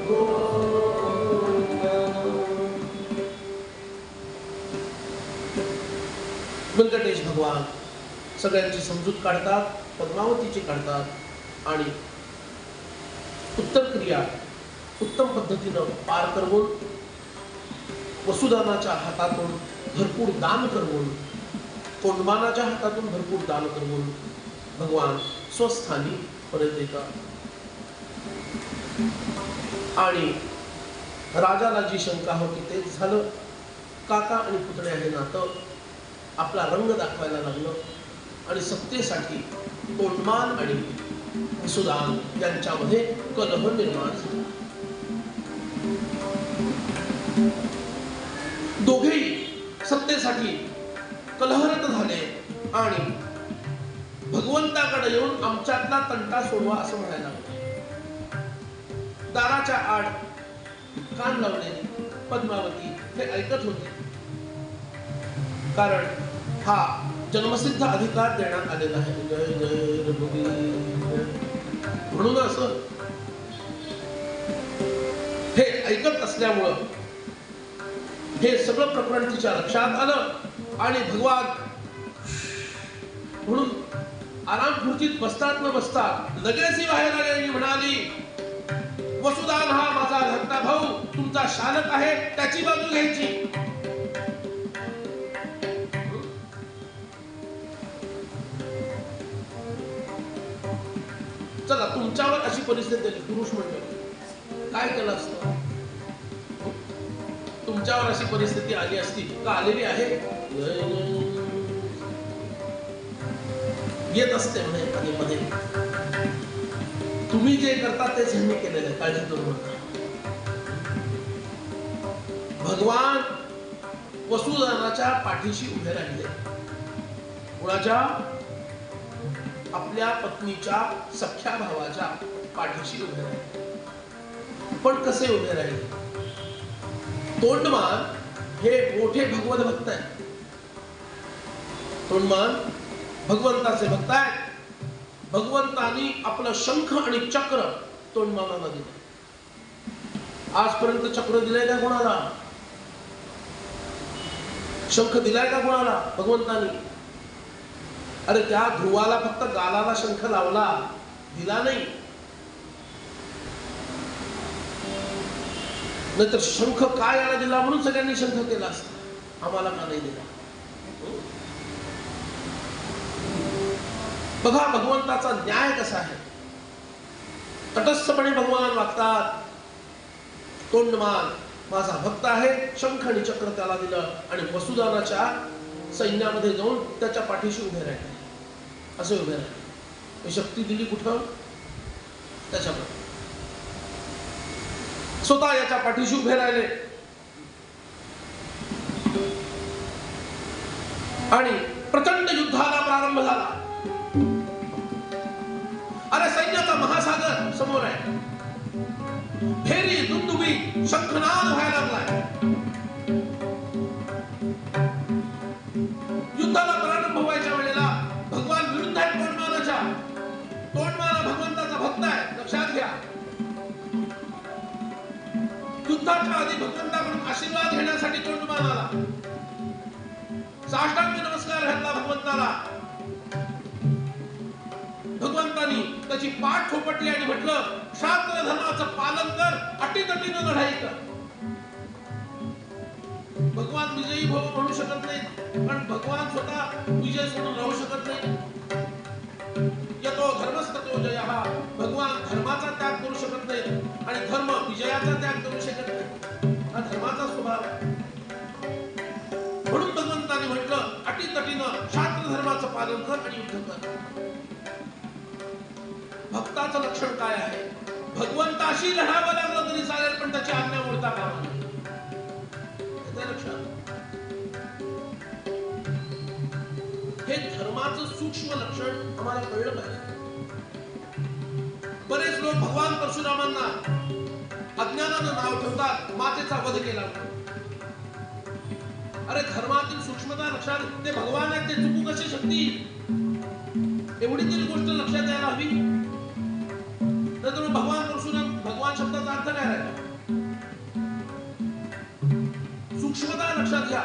गोविंदा. व्यंकटेश भगवान सगळ्यांची समजूत काढतात, पद्मावतीची काढतात आणि उत्तर क्रिया उत्तम पद्धतीनं पार करवून वसुदानाच्या हातातून भरपूर दान करवून, कोंडमानाच्या हातातून भरपूर दान करवून भगवान स्वस्थानी परत येतात. आणि राजाला जी शंका होती तेच झालं. काका आणि पुतण्या हे नातं आपला रंग दाखवायला लागलं आणि सत्तेसाठी कोंडमान आणि वसुदान यांच्यामध्ये कलह निर्माण झाला. दोघेही सत्तेसाठी कलहरत झाले आणि भगवंताकडे येऊन आमच्यातला तंटा सोडवा असं म्हणायला लागले. दाराच्या आड कान लावलेली पद्मावती हे ऐकत होते, कारण हा जन्मसिद्ध अधिकार देण्यात आलेला आहे. जय जय रघुवीर म्हणून असं हे ऐकत असल्यामुळं हे सगळं प्रकरण तिच्या लक्षात आलं आणि भगवान म्हणून आराम खुर्चीत बसतात न बसतात लगेच बाहेर आले आणि म्हणाली, वसुदान हा माझा धाकटा भाऊ तुमचा शालक आहे, त्याची बाजू घ्यायची. चला, तुमच्यावर अशी परिस्थिती आली, पुरुष मंडळी काय केलं असतं? तुमच्यावर अशी परिस्थिती आली असती का? आलेली आहे, येत असते म्हणे मध्ये मध्ये. तुम्ही जे करता तेच ह्यांनी केलेलं आहे, काळजी करू नका. भगवान वसुदानाच्या पाठीशी उभे राहिले. कुणाच्या? आपल्या पत्नीच्या सख्या भावाच्या पाठीशी उभे राहिले. पण कसे उभे राहिले? तोंडमान हे मोठे भगवत भक्त आहेत. तोंडमान भगवंताचे भक्त आहेत. भगवंतानी आपलं शंख आणि चक्र तोंडमानाला दिलं. आजपर्यंत चक्र दिलंय का कोणाला? शंख दिलाय का कोणाला? भगवंतानी. अरे त्या ध्रुवाला फक्त गालाला शंख लावला, दिला नाही. नाहीतर शंख काय याला दिला म्हणून सगळ्यांनी शंख केला असता, आम्हाला का नाही दिला? बघा भगवंताचा न्याय कसा आहे. तटस्थपणे भगवान वागतात. तोंडमान माझा भक्त आहे, शंख आणि चक्र त्याला दिलं आणि वसुदानाच्या सैन्यामध्ये जाऊन त्याच्या पाठीशी उभे राहिले. असे उभे राहिले. शक्ती दिली कुठं? त्याच्यामध्ये. स्वतः याच्या पाठीशी उभे राहिले आणि प्रचंड युद्धाला प्रारंभ झाला. अरे सैन्याचा महासागर समोर आहे. फेरी दुंदुबी शंखनाद व्हायला लागलाय. युद्धाला प्रारंभ व्हायच्या वेळेला भगवान विरुद्ध आहे तोंडमानाच्या. तोंडमाना भगवंताचा भक्त आहे, लक्षात घ्या. युद्धाच्या आधी भगवंताकडून आशीर्वाद घेण्यासाठी तोंडमान आला. साष्टांग नमस्कार घातला भगवंताला. भगवंतानी त्याची पाठ थोपटली आणि म्हटलं, शास्त्र धर्माचं पालन कर, अटीतटीनं लढाई कर. भगवान विजयी भाऊ म्हणू शकत नाही, कारण भगवान स्वतः विजय सोडून राहू शकत नाही. यतो धर्मस्ततो जयः. भगवान धर्माचा त्याग करू शकत नाही आणि धर्म विजयाचा त्याग करू शकत नाही. हा धर्माचा स्वभाव आहे. म्हणून भगवंतानी म्हटलं, अटीतटीनं शास्त्र धर्माचं पालन कर आणि युद्ध कर. भक्ताचं लक्षण काय आहे? भगवंताशी लढावं लागलं तरी चालेल, पण त्याची आज्ञा मोडता कामा नये. लक्षात. हे धर्माचं सूक्ष्म लक्षण आम्हाला कळलं पाहिजे. बरेच लोक भगवान परशुरामांना अज्ञानानं नाव ठेवतात, मातेचा वध केला. अरे धर्मातील सूक्ष्मता लक्षात. ते भगवान आहेत, ते चुकू कशी शकती? एवढी तरी गोष्ट लक्षात यायला हवी. तर भगवान परशुराम, भगवान शब्दाचा अर्थ काय राहिला? सूक्ष्मता लक्षात घ्या.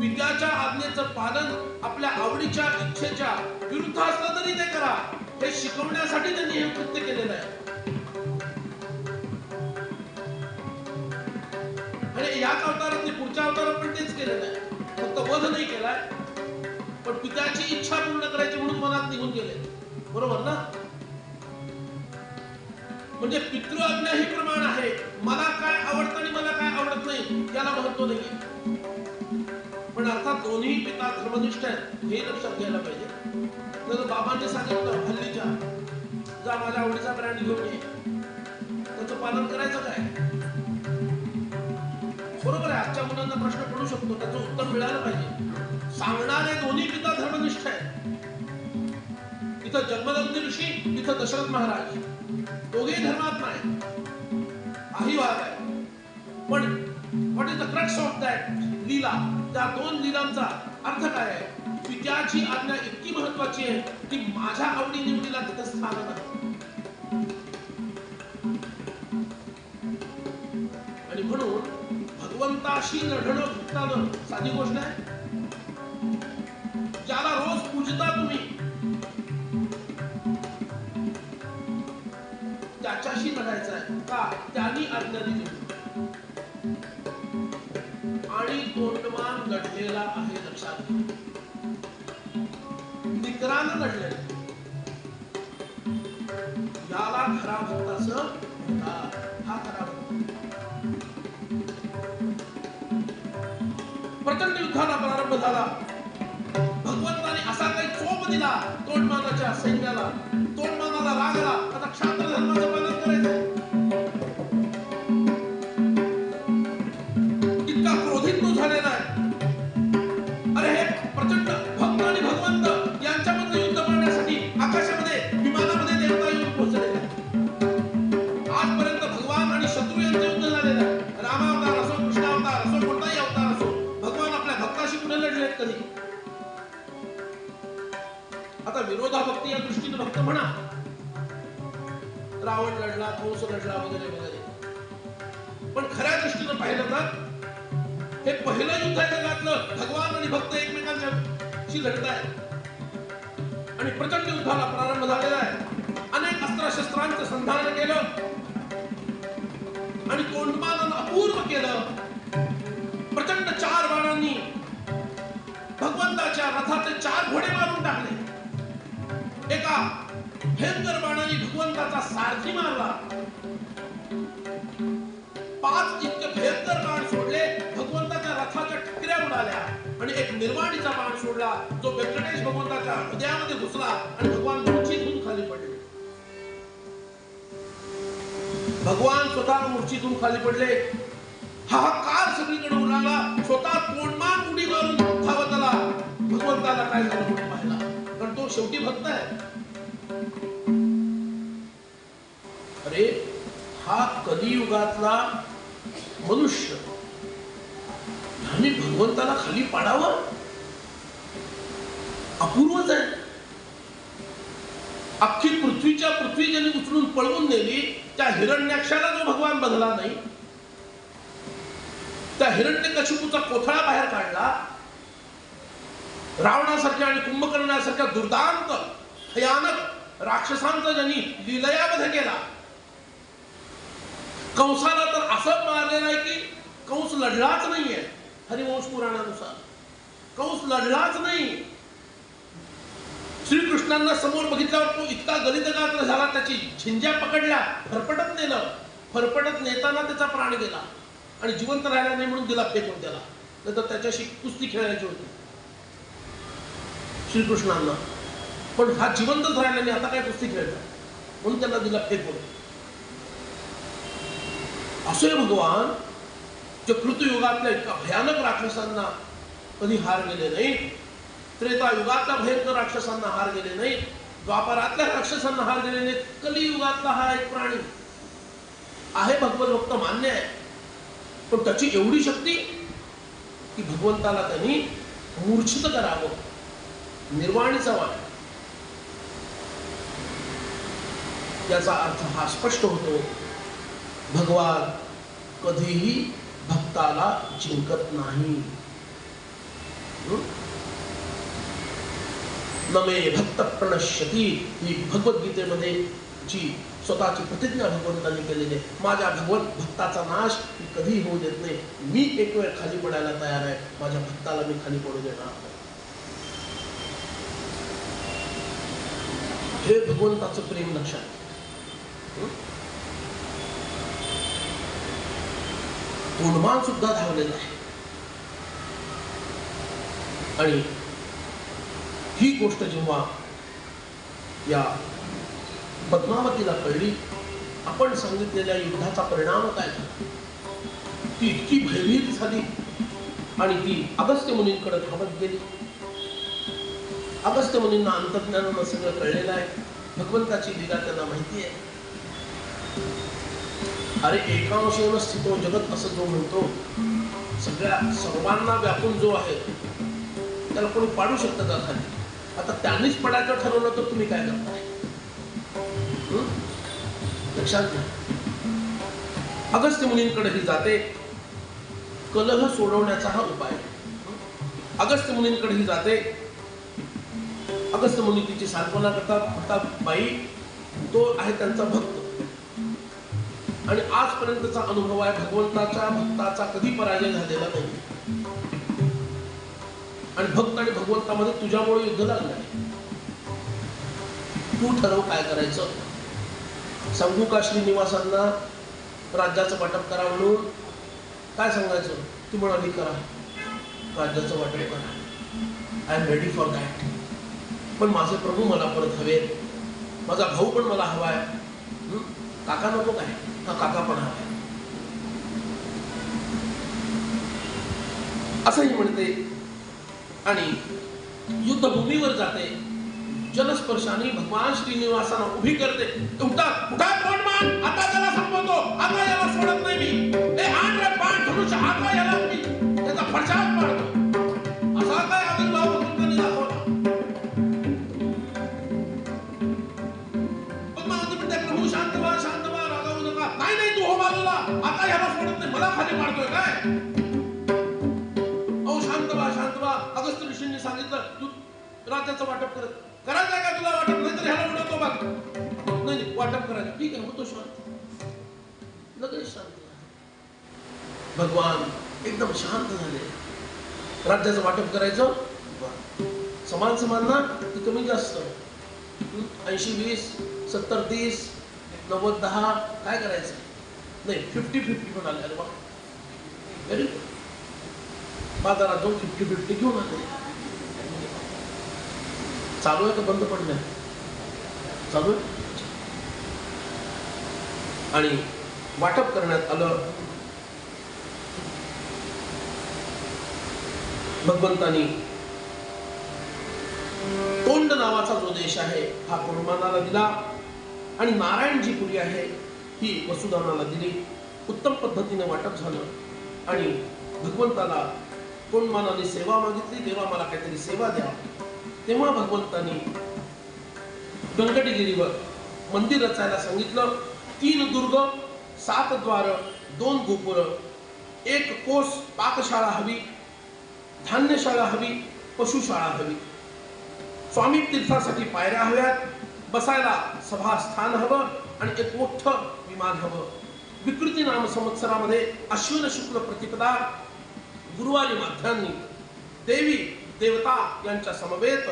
पित्याच्या आज्ञेचं पालन आपल्या आवडीच्या इच्छेच्या विरुद्ध असलं तरी ते करा, हे शिकवण्यासाठी त्यांनी हे कृत्य केलेलं आहे. आणि याच अवतारात पुढच्या अवतारात पण तेच केलेलं आहे. फक्त वध नाही केलाय, पण पित्याची इच्छा पूर्ण करायची म्हणून मनात निघून गेले. बरोबर ना? म्हणजे पितृ आज्ञा ही प्रमाण आहे. मला काय आवडतं आणि मला काय आवडत नाही याला महत्व नाहीये. पण अर्थात दोन्ही पिता धर्मनिष्ठ आहेत हे लक्षात घ्यायला पाहिजे. जर बाबांनी सांगितलं हल्लीच्या जा माझ्या आवडीचा ब्रँड घेऊन ये, त्याचं पालन करायचं काय? बरोबर आहे. आजच्या मुलांना प्रश्न पडू शकतो, त्याचं उत्तर मिळालं पाहिजे. सांगणारे दोन्ही पिता धर्मनिष्ठ आहेत. इथं जन्मदग्नी ऋषी, इथं दशरथ महाराज, दोघेही धर्मात्मा आहेत. काही वाद आहे, पण what is the crux of that leela, त्या दोन लीलांचा अर्थ काय आहे? पित्याची आज्ञा इतकी महत्वाची आहे की माझ्या आवडी निवडीला तिथं स्थान नाही. आणि म्हणून भगवंताशी लढणं भक्तानं साधी गोष्ट आहे. ज्याला रोज पूजता तुम्ही, त्याच्याशी लढायचं आहे का? त्यांनी आज्ञा दिली आणि तोंडमान लढलेला आहे. लक्षात निकरानं लढलेलं, याला खरा भक्त असं म्हणतात. हा खरा भक्त. प्रचंड युद्धाला प्रारंभ झाला. भगवंताने असा काही चोप दिला तोंडमानाच्या सैन्याला. तोंडमानाला राग आला. आता क्षात्र धर्माचं पालन करायचं. इतका क्रोधित तो झालेला आहे. अरे हे प्रचंड भक्त आणि भगवंत यांच्यामध्ये युद्ध करण्यासाठी आकाशामध्ये विमानामध्ये देवता येऊन पोहोचलेले आहेत. आजपर्यंत भगवान आणि शत्रू यांचं युद्ध झालेलं आहे. रामावतार असो, कृष्णावतार असो, कोणताही अवतार असो, भगवान आपल्या भक्ताशी कुठे लढले आहेत कधी? आता विरोधाभक्ती या दृष्टीने भक्त म्हणा, रावण लढला, कंस लढला वगैरे वगैरे, पण खऱ्या दृष्टीने पाहिलं तर हे पहिलं युद्ध आहे जगातलं. भगवान आणि भक्त एकमेकांशी लढत आहेत आणि प्रचंड युद्धाला प्रारंभ झालेला आहे. अनेक अस्त्रशस्त्रांचं संधान केलं आणि तोंडमानानं अपूर्व केलं. प्रचंड 4 बाणांनी भगवंताच्या रथाचे 4 घोडे मारून टाकले. एका भयंकर बाणाने भगवंताचा सारथी मारला. 5 इतके भयंकर बाण सोडले, भगवंताच्या रथाच्या ठिकऱ्या उडाल्या. आणि एक निर्वाणीचा बाण सोडला जो व्यंकटेश भगवंताच्या हृदयामध्ये घुसला आणि भगवान मूर्छितून खाली पडले. भगवान स्वतः मूर्छितून खाली पडले. हाहाकार सगळीकडे उडाला. स्वतः तोंडमान उडी मारून धावत आला. भगवंताला काय झालं म्हणून पाहिला, कारण तो शेवटी भक्त आहे. अरे हा कलियुगातला मनुष्य आणि भगवंताला खाली पाडावं अपूर्वच आहे. अख्खी पृथ्वी ज्यांनी उचलून पळवून नेली, त्या हिरण्याक्षाला जो भगवान बदला नाही, त्या हिरण्यकशिपूचा कोथळा बाहेर काढला, रावणासारख्या आणि कुंभकर्णासारख्या दुर्दांत भयानक राक्षसांचा ज्यांनी लीलयामध्ये केला, कंसाला तर असं मारलेलं आहे की कंस लढलाच नाहीये. हरिवंश पुराणानुसार कंस लढलाच नाही. श्रीकृष्णांना समोर बघितल्यावर तो इतका गलितगात्र झाला, त्याची झिंज्या पकडल्या, फरफटत नेलं. फरफटत नेताना त्याचा प्राण गेला आणि जिवंत राहिला नाही म्हणून दिला फेकून त्याला. नाही तर त्याच्याशी कुस्ती खेळायची होती श्रीकृष्णांना, पण हा जिवंतच राहिला नाही, आता काय कुस्ती खेळला म्हणून त्याला दिला फेकून. असे भगवान जे कृतयुगातल्या इतका भयानक राक्षसांना कधी हार गेले नाही, त्रेतायुगातल्या भयंकर राक्षसांना हार गेले नाही, द्वापरातल्या राक्षसांना हार गेले नाही, कलियुगातला हा एक प्राणी आहे. भगवत भक्त मान्य आहे, पण त्याची एवढी शक्ती की भगवंताला त्यांनी मूर्छित करावं. निर्वाणीचा वाण याचा अर्थ हा स्पष्ट होतो. भगवान कधीही भक्ताला जिंकत नाही. नमे भक्त प्रणश्यती ही भगवद्गीतेमध्ये जी स्वतःची प्रतिज्ञा भगवंतांनी केलेली आहे, माझ्या भक्ताचा नाश मी कधी होऊ देत नाही. मी एक वेळ खाली पडायला तयार आहे, माझ्या भक्ताला मी खाली पडू देणार नाही. हे भगवंताचं प्रेम लक्षात. तोंडमान सुद्धा धावलेला आहे. आणि ही गोष्ट जेव्हा या पद्मावतीला कळली, आपण सांगितलेल्या युद्धाचा परिणाम काय झाला, ती इतकी भयभीत झाली आणि ती अगस्त्य मुनींकडे धावत गेली. अगस्त्य मुनींना अंतर्ज्ञानानं सगळं कळलेलं आहे, भगवंताची लीला त्यांना माहिती आहे. अरे एकांशेन स्थितो जगत असं जो म्हणतो, सगळ्या सर्वांना व्यापून जो आहे त्याला कोणी पाडू शकतं का खाली? आता त्यांनीच पडायचं ठरवलं तर तुम्ही काय करताय? लक्षात घ्या. अगस्त्य मुनींकडे ही जाते, कलह सोडवण्याचा हा उपाय. अगस्त्य मुनींकडे ही जाते, अगस्त्य मुनी तिची सांत्वना करतात, बाई तो आहे त्यांचा भक्त आणि आजपर्यंतचा अनुभव आहे भगवंताच्या भक्ताचा कधी पराजय झालेला नाही. आणि भक्त आणि भगवंतामध्ये तुझ्यामुळे युद्ध लागलं आहे. तू ठरव काय करायचं. सांगू का श्रीनिवासांना राज्याचं वाटप करा म्हणून? काय सांगायचं? ती म्हणाली करा, राज्याचं वाटप करा, I am ready for that. पण माझे प्रभू मला परत हवेत, माझा भाऊ पण मला हवाय. काका नको काय? हा काका पण हवाय. असंही म्हणते आणि युद्धभूमीवर जाते. जलस्पर्शाने भगवान श्रीनिवासांना उभी करते. उठा उठा तोंडमान, आता त्याला संपवतो, आता याला सोडत नाही मी. ए आण रे बाण धनुष्य, आता याला मी त्याचा फडशात मारतो. असा काय आविर्भाव भगवंतांनी दाखवला. पद्मावती म्हणते प्रभू शांत व्हा, शांत व्हा, रागावू नका. नाही नाही तू हो बाजूला, आता याला सोडत नाही, मला खाली मारतोय काय? अहो शांत व्हा, शांत व्हा. अगस्त्य ऋषींनी सांगितलं तू राज्याचं वाटप करत करायचं का तुला वाटप, नाही तर ह्याला उडवतो बघ. नाही वाटप करायचं, ठीक आहे, होतो शांत. लगेच शांत झाले भगवान, एकदम शांत झाले. राज्याचं वाटप करायचं, समान समान ना ती कमी जास्त 80-20 70-30 90-10 काय करायचं? नाही 50-50 पण आले. अरे वा, व्हेरी गुड. बाजारात जाऊन 50-50 घेऊन आले. चालू आहे का बंद पडलंय? चालू आहे. आणि वाटप करण्यात आलं. भगवंतानी तोंड नावाचा जो देश आहे हा कुर्मानाला दिला आणि नारायणजी पुरी आहे ही वसुदानाला दिली. उत्तम पद्धतीने वाटप झालं आणि भगवंताला तोंडमानाने सेवा मागितली, देवा मला काहीतरी सेवा द्या. तेव्हा भगवंतानी व्यंकटगिरीवर मंदिर रचायला सांगितलं. 3 दुर्ग, 7 द्वार, 2 गोपुर, 1 कोस पाकशाळा हवी, धान्यशाळा हवी, पशुशाळा हवी, स्वामी तीर्थासाठी पायऱ्या हव्यात, बसायला सभास्थान हवं आणि एक मोठं विमान हवं. विकृती नाम संवत्सरामध्ये अश्विन शुक्ल प्रतिपदा गुरुवारी माध्यान्नी देवी देवता यांच्या समवेत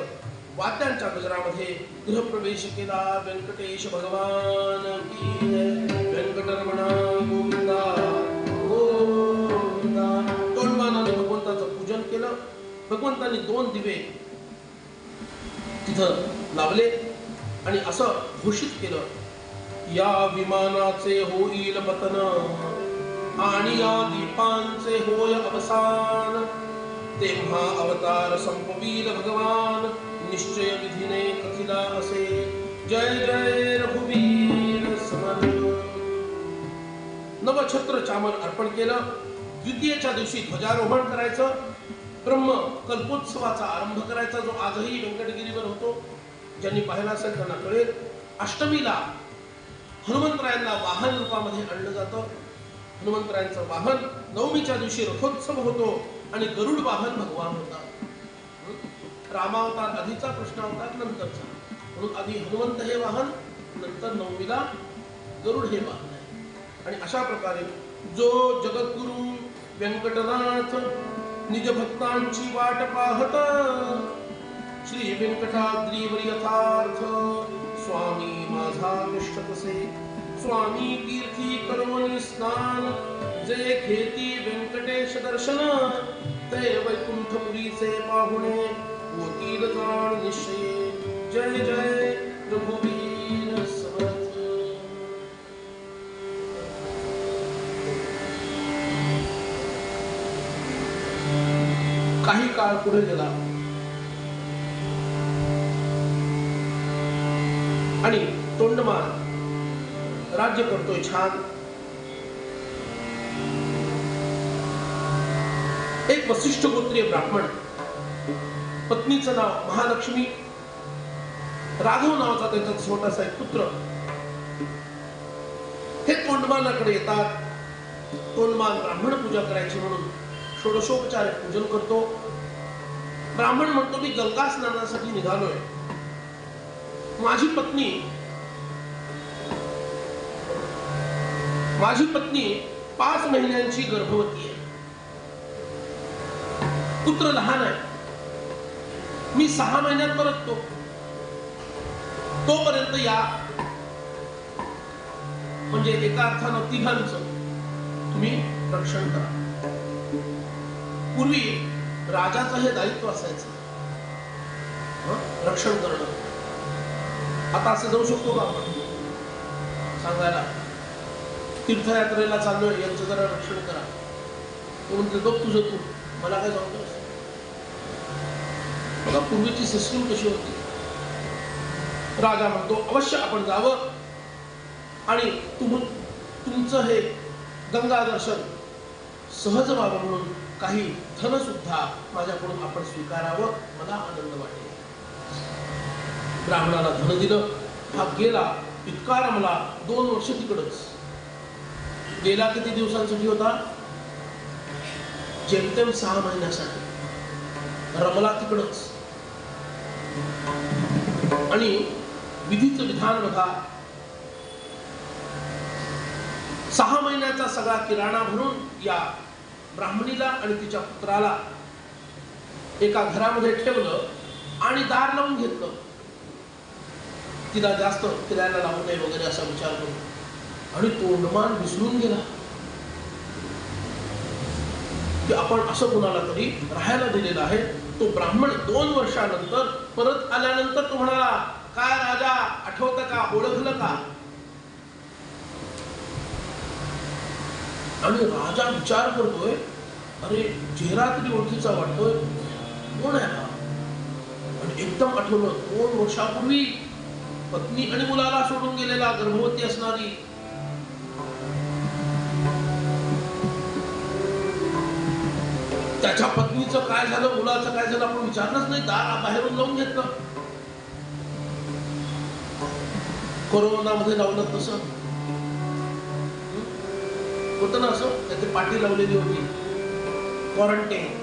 वाद्यांच्या गजरामध्ये गृहप्रवेश केला. व्यंकटेश भगवान की जय. व्यंकटरमणा गोविंदा गोविंदा. तोंडमानाने भगवंताचं पूजन केलं. भगवंतांनी 2 दिवे तिथं लावले आणि असं घोषित केलं, या विमानाचे होईल पतन आणि या दीपांचे होय अवसान. तेव्हा अवतार संपवील भगवान, निश्चय विधीने कथिला असे. जय जय रघुवीर समर्थ. नवछत्र चामर अर्पण केलं. द्वितीयेच्या दिवशी ध्वजारोहण करायचं. ब्रह्म कल्पोत्सवाचा आरंभ करायचा, जो आजही व्यंकटगिरीवर होतो. ज्यांनी पाहिला असेल त्यांना कळेल. अष्टमीला हनुमंतरायांना वाहन रूपामध्ये आणलं जातं. हनुमंतरायांचं वाहन. नवमीच्या दिवशी रथोत्सव होतो आणि गरुड वाहन भगवान होता. रामावतार आधीचा, कृष्णावतार नंतरचा. म्हणून आधी हनुमंत हे वाहन, नंतर नवमीला गरुड हे वाहन आहे. आणि अशा प्रकारे जो जगद्गुरु व्यंकटनाथ निज भक्तांची वाट पाहत श्री व्यंकटाद्रीवर यथार्थ स्वामी माझा निष्ठ कसे. स्वामी तीर्थी कर्मणी स्नान जे घेती व्यंकटेश दर्शन ते वैकुंठपुरीचे पाहुणे होतील जाण निश्चये. जय जय रघुवीर समर्थ. काही काळ पुढे गेला आणि तोंडमान राज्य करतोय छान. एक वसिष्ठ गोत्रीय ब्राह्मण, पत्नीचं नाव महालक्ष्मी, राघव नावाचा त्याचा छोटासा एक पुत्र, हे तोंडमानाकडे येतात. तोंडमान ब्राह्मण पूजा करायची म्हणून षोडशोपचार पूजन करतो. ब्राह्मण म्हणतो मी गंगा स्नानासाठी निघालोय. माझी पत्नी 5 महिन्यांची गर्भवती आहे. पुत्र लहान आहे. मी 6 महिन्यात परततो. तोपर्यंत या म्हणजे एका अर्थानं तिघांचं तुम्ही रक्षण करा. पूर्वी राजाचं हे दायित्व असायचं, रक्षण करणं. आता असं जाऊ शकतो का आपण सांगायला तीर्थयात्रेला चाललोय, यांचं जरा रक्षण करा. तो म्हणते बघ तुझं तू, मला काय जाऊ नकोस. बघा पूर्वीची सिस्टीम कशी होती. राजा म्हणतो अवश्य आपण जावं आणि तुमचं हे गंगा दर्शन सहज व्हावं म्हणून काही धन सुद्धा माझ्याकडून आपण स्वीकारावं, मला आनंद वाटेल. ब्राह्मणाला धन दिलं. हा गेला इतका रमला. 2 वर्ष तिकडच गेला. किती दिवसांसाठी होता? जेमतेम 6 महिन्यासाठी रमला तिकडच. आणि विधीचं विधान बघा. 6 महिन्याचा सगळा किराणा भरून या ब्राह्मणीला आणि तिच्या पुत्राला एका घरामध्ये ठेवलं आणि दार लावून घेतलं. तिला जास्त फिरायला लावू नये वगैरे असा विचार करून. आणि तोंडमान विसरून गेला की आपण असं कुणाला तरी राहायला दिलेलं आहे. तो ब्राह्मण 2 वर्षानंतर परत आल्यानंतर तो म्हणाला, काय राजा आठवतं का, ओळखलं का? आणि राजा विचार करतोय, अरे चेहरा तरी ओळखीचा वाटतोय, कोण आहे हा? आणि एकदम आठवलं 2 वर्षापूर्वी पत्नी आणि मुलाला सोडून गेलेला, गर्भवती असणारी. त्याच्या पत्नीचं काय झालं, मुलाचं काय झालं आपण विचारलंच नाही. दार बाहेरून लावून घेतलं. कोरोनामध्ये लावलं तसं होतं ना, असं त्याची पाठी लावलेली होती, क्वारंटाईन.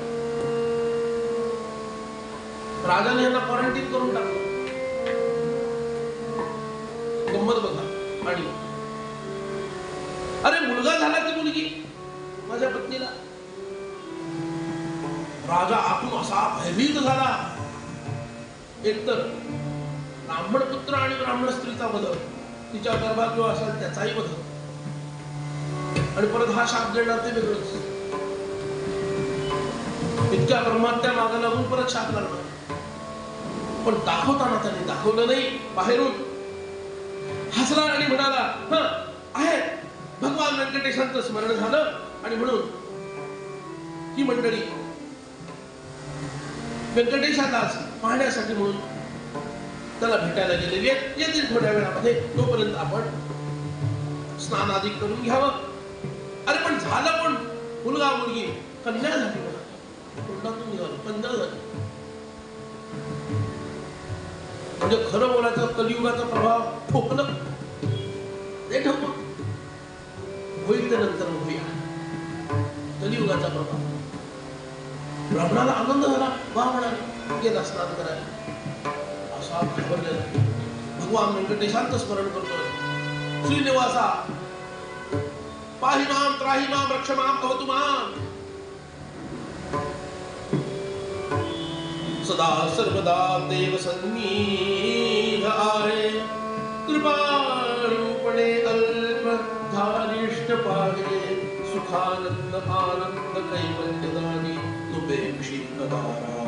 राजाने यांना क्वारंटाईन करून टाकलं. गंमत बघा. आणि अरे मुलगा झाला की मुलगी माझ्या पत्नीला. राजा आतून असा भयभीत झाला. एकतर ब्राह्मण पुत्र आणि ब्राह्मण स्त्रीचा वध, तिच्या गर्भात जो असेल त्याचाही वध, आणि परत हा शाप देणार ते वेगळंच. इतक्या ब्रह्मात्या मागे लागून परत शाप लागणार. पण दाखवताना त्याने दाखवलं नाही. बाहेरून हसला आणि म्हणाला, हा आहे भगवान व्यंकटेशांचं स्मरण झालं आणि म्हणून ही मंडळी व्यंकटेशाला पाहण्यासाठी म्हणून त्याला भेटायला गेलेली आहेत. येतील थोड्या वेळामध्ये, तोपर्यंत आपण स्नान आदी करून घ्यावं. अरे पण झालं, पण मुलगा मुलगी कन्या झाली. तोंडातून निघालं कन्या झाली. म्हणजे खरं बोलायचं कलियुगाचा प्रभाव ठोकलं ते ठोकलं. होईल ते नंतर बघूया. कलियुगाचा प्रभाव. ब्राह्मणाला आनंद झाला. वा म्हणाले, गेला स्नान करायला. असा घाबरलेला भगवान व्यंकटेशांचं स्मरण करतो. श्रीनिवासा पाहि माम त्राहि माम रक्ष माम भवतु माम. सदा सर्वदा देव सन्निध आहे. कृपारूपणे अल्प धारिष्ठ पाहे. सुखानंद आनंद कैवल्यदानी तुपेक्षित दारा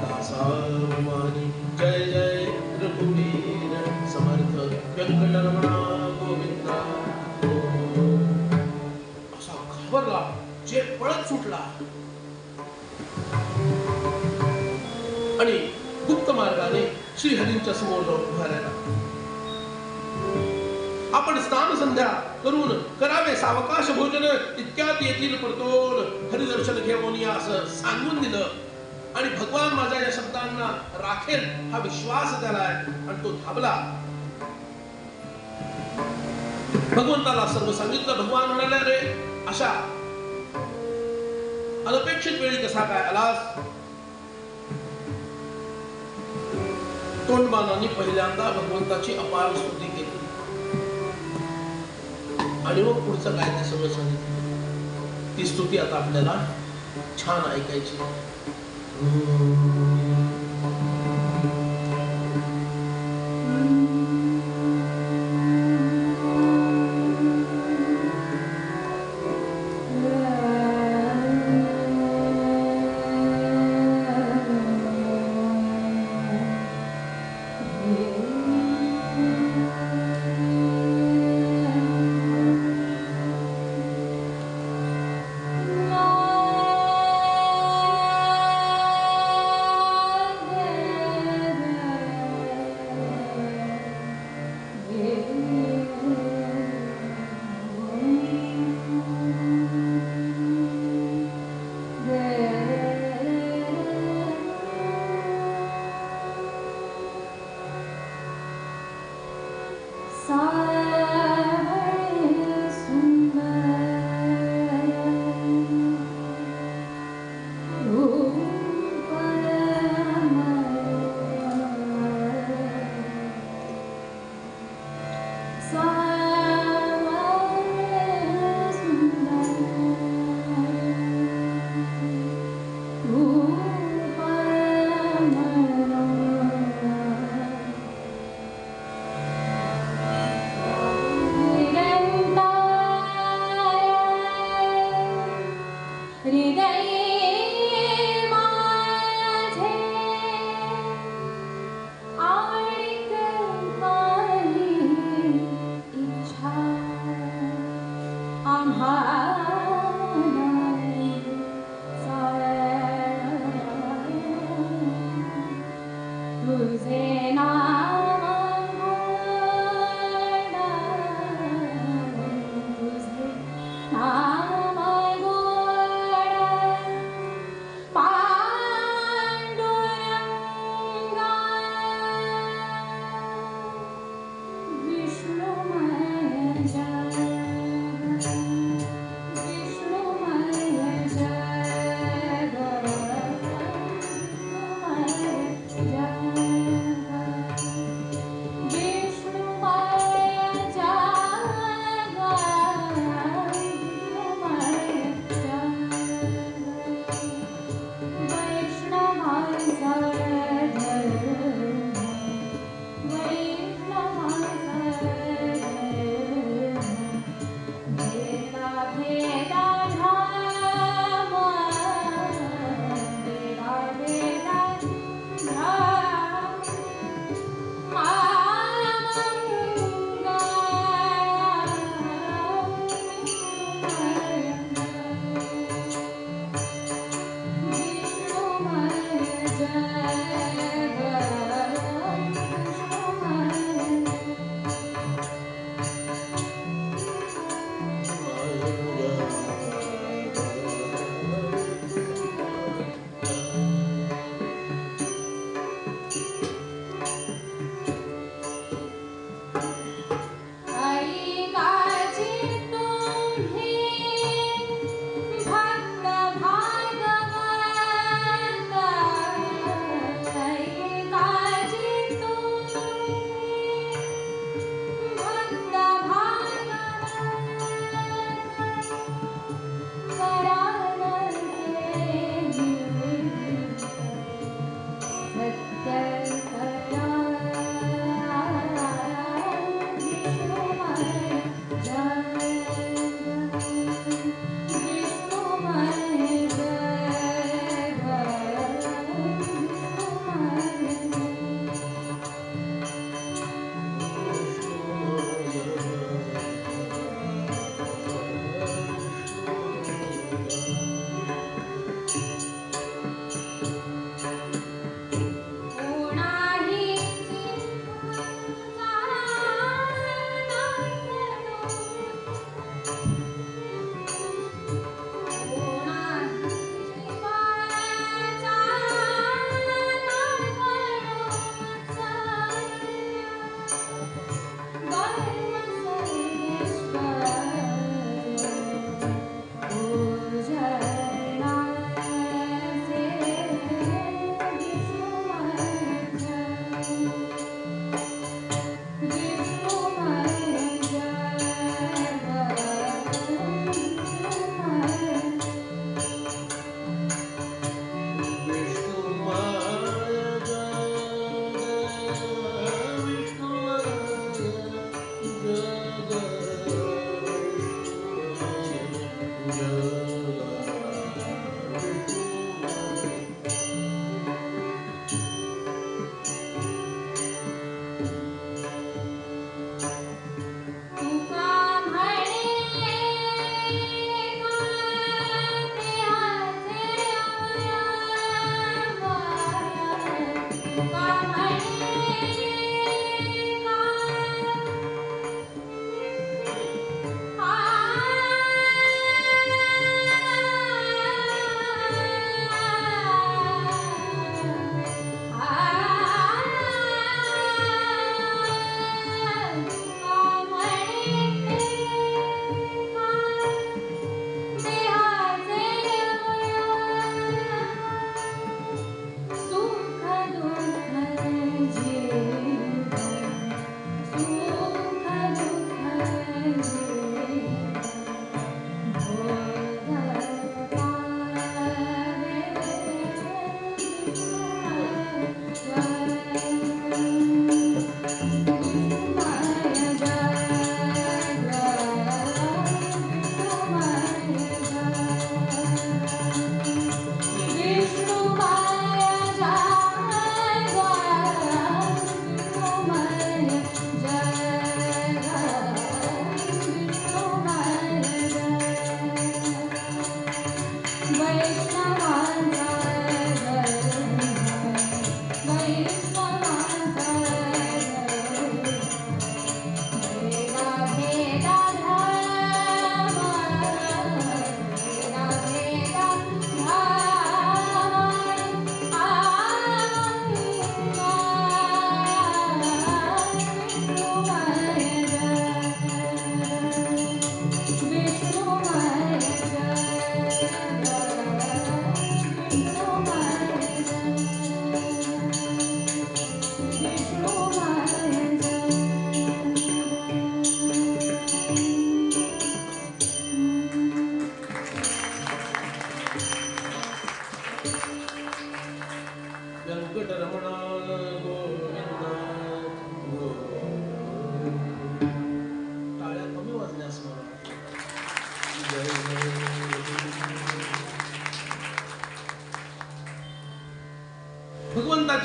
दासाभिमानी. जय जय रघुवीर समर्थ व्यंकटरमणा गोविंदा. असा घाबरला, जे पळत सुटला आणि गुप्त मार्गाने श्रीहरींच्या समोर जाऊन उभा राहिला. आपण स्नान संध्या करून करावे सावकाश भोजन इतक्यात येथील परतोल हरिदर्शन घेऊन या असं सांगून दिलं. आणि भगवान माझ्या या शब्दांना राखेल हा विश्वास त्याला आहे आणि तो धाबला. भगवंताला सर्व सांगितलं. भगवान म्हणाले, रे अशा अनपेक्षित वेळी कसा काय आलास? तोंडमानाने पहिल्यांदा भगवंताची अपार स्तुती केली आणि मग पुढचं काय ते सगळं सांगितलं. ती स्तुती आता आपल्याला छान ऐकायची.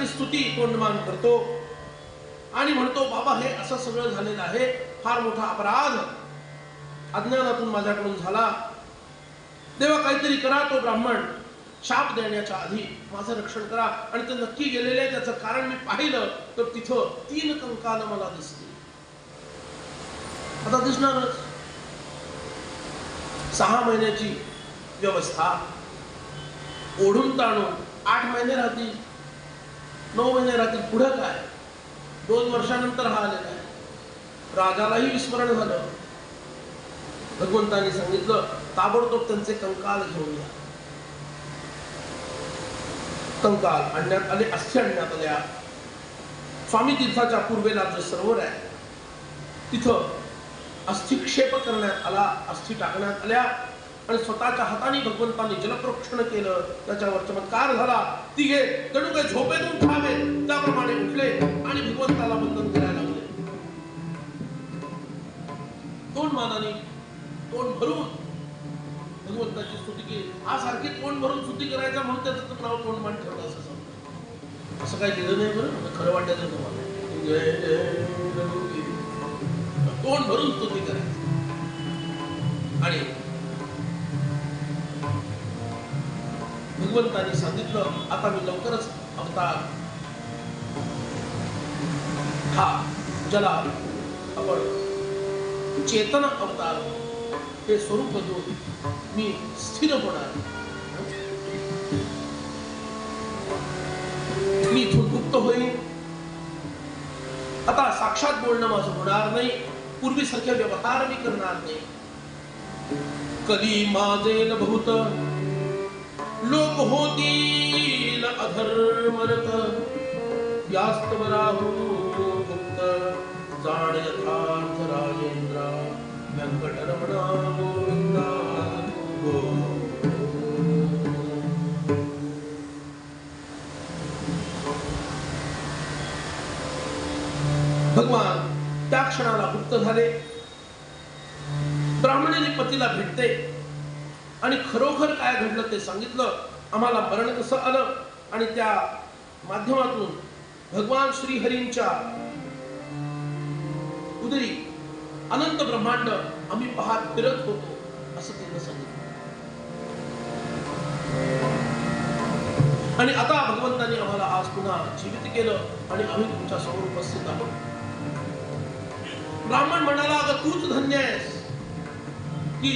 स्तुती तोंडमान करतो आणि म्हणतो, बाबा हे असं सगळं झालेलं आहे, फार मोठा अपराध अज्ञानातून माझ्याकडून झाला, देवा काहीतरी करा, तो ब्राह्मण शाप देण्याच्या आधी माझं रक्षण करा. आणि ते नक्की गेलेले आहे, त्याचं कारण मी पाहिलं तर तिथं 3 कंकाल मला दिसली. आता दिसणारच. 6 महिन्याची व्यवस्था ओढून ताणून 8 महिने राहतील, 9 महिने राहतील, पुढं काय? 2 वर्षानंतर हा आलेला आहे. राजालाही विस्मरण झालं. भगवंतांनी सांगितलं, ताबडतोब त्यांचे कंकाल घेऊन या. कंकाल आणण्यात आले, अस्थी आणण्यात आल्या. स्वामी तीर्थाच्या पूर्वेला जे सरोवर आहे तिथं अस्थिक्षेप करण्यात आला, अस्थी टाकण्यात आल्या आणि स्वतःच्या हाताने भगवंतांनी जलप्रोक्षण केलं. त्याच्यावर चमत्कार झाला. तिघे जणू काही झोपेतून उठावे त्याप्रमाणे उठले आणि भगवंताला वंदन करायला लागले. तोंड मानाने तोंड भरून भगवंताची स्तुती केली. हा सारखी तोंड भरून स्तुती करायचा म्हणून त्याचं नाव तोंडमान ठेवलं असं समजा. असं काही केलं नाही बरं, मला खरं वाटायचं तुम्हाला. जय जय रघुवीर. तोंड भरून स्तुती करायची. आणि भगवंतांनी सांगितलं, आता मी लवकरच अवतार हा ज्याला आपण चेतन अवतार हे स्वरूप बदलून मी स्थिर होणार, मी इथून मुक्त होईल. आता साक्षात बोलणं माझं होणार नाही, पूर्वीसारखे व्यवहार मी करणार नाही. कधी माझे बहुत लोक होतील अधर्मरत, यास्तव राहू गुप्त जाण यथार्थ राजेंद्र व्यंकटरमणा गोविंदा भगवान त्या क्षणाला गुप्त झाले. ब्राह्मणाने पतीला भेटते आणि खरोखर काय घडलं ते सांगितलं. आम्हाला मरण कसं आलं आणि त्या माध्यमातून भगवान श्रीहरींच्या उदरी अनंत ब्रह्मांड आम्ही पाहत फिरत होतो असं त्यांनी सांगितलं. आणि आता भगवंतांनी आम्हाला आज पुन्हा जीवित केलं आणि आम्ही तुमच्या समोर उपस्थित आहोत. ब्राह्मण म्हणाला, अगं तूच धन्य आहेस की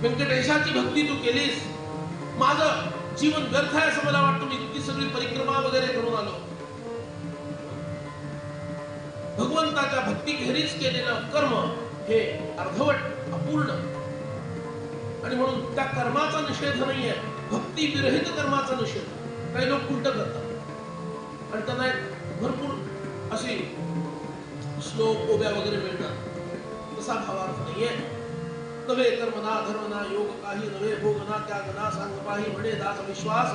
व्यंकटेशाची भक्ती तू केलीस. माझं जीवन व्यर्थ आहे असं मला वाटतं. मी इतकी सगळी परिक्रमा वगैरे करून आलो. भगवंताच्या भक्तीखेरीज केलेलं कर्म हे अर्धवट, अपूर्ण, आणि म्हणून त्या कर्माचा निषेध नाहीये, भक्ती विरहित कर्माचा निषेध. काही लोक उलट करतात आणि त्यांना भरपूर अशी श्लोक ओव्या वगैरे मिळतात. तसा भावार्थ नाहीये. नवे कर्मना धर्मना योग काही नवे भोगना त्यागना सांग पाही म्हणे दास विश्वास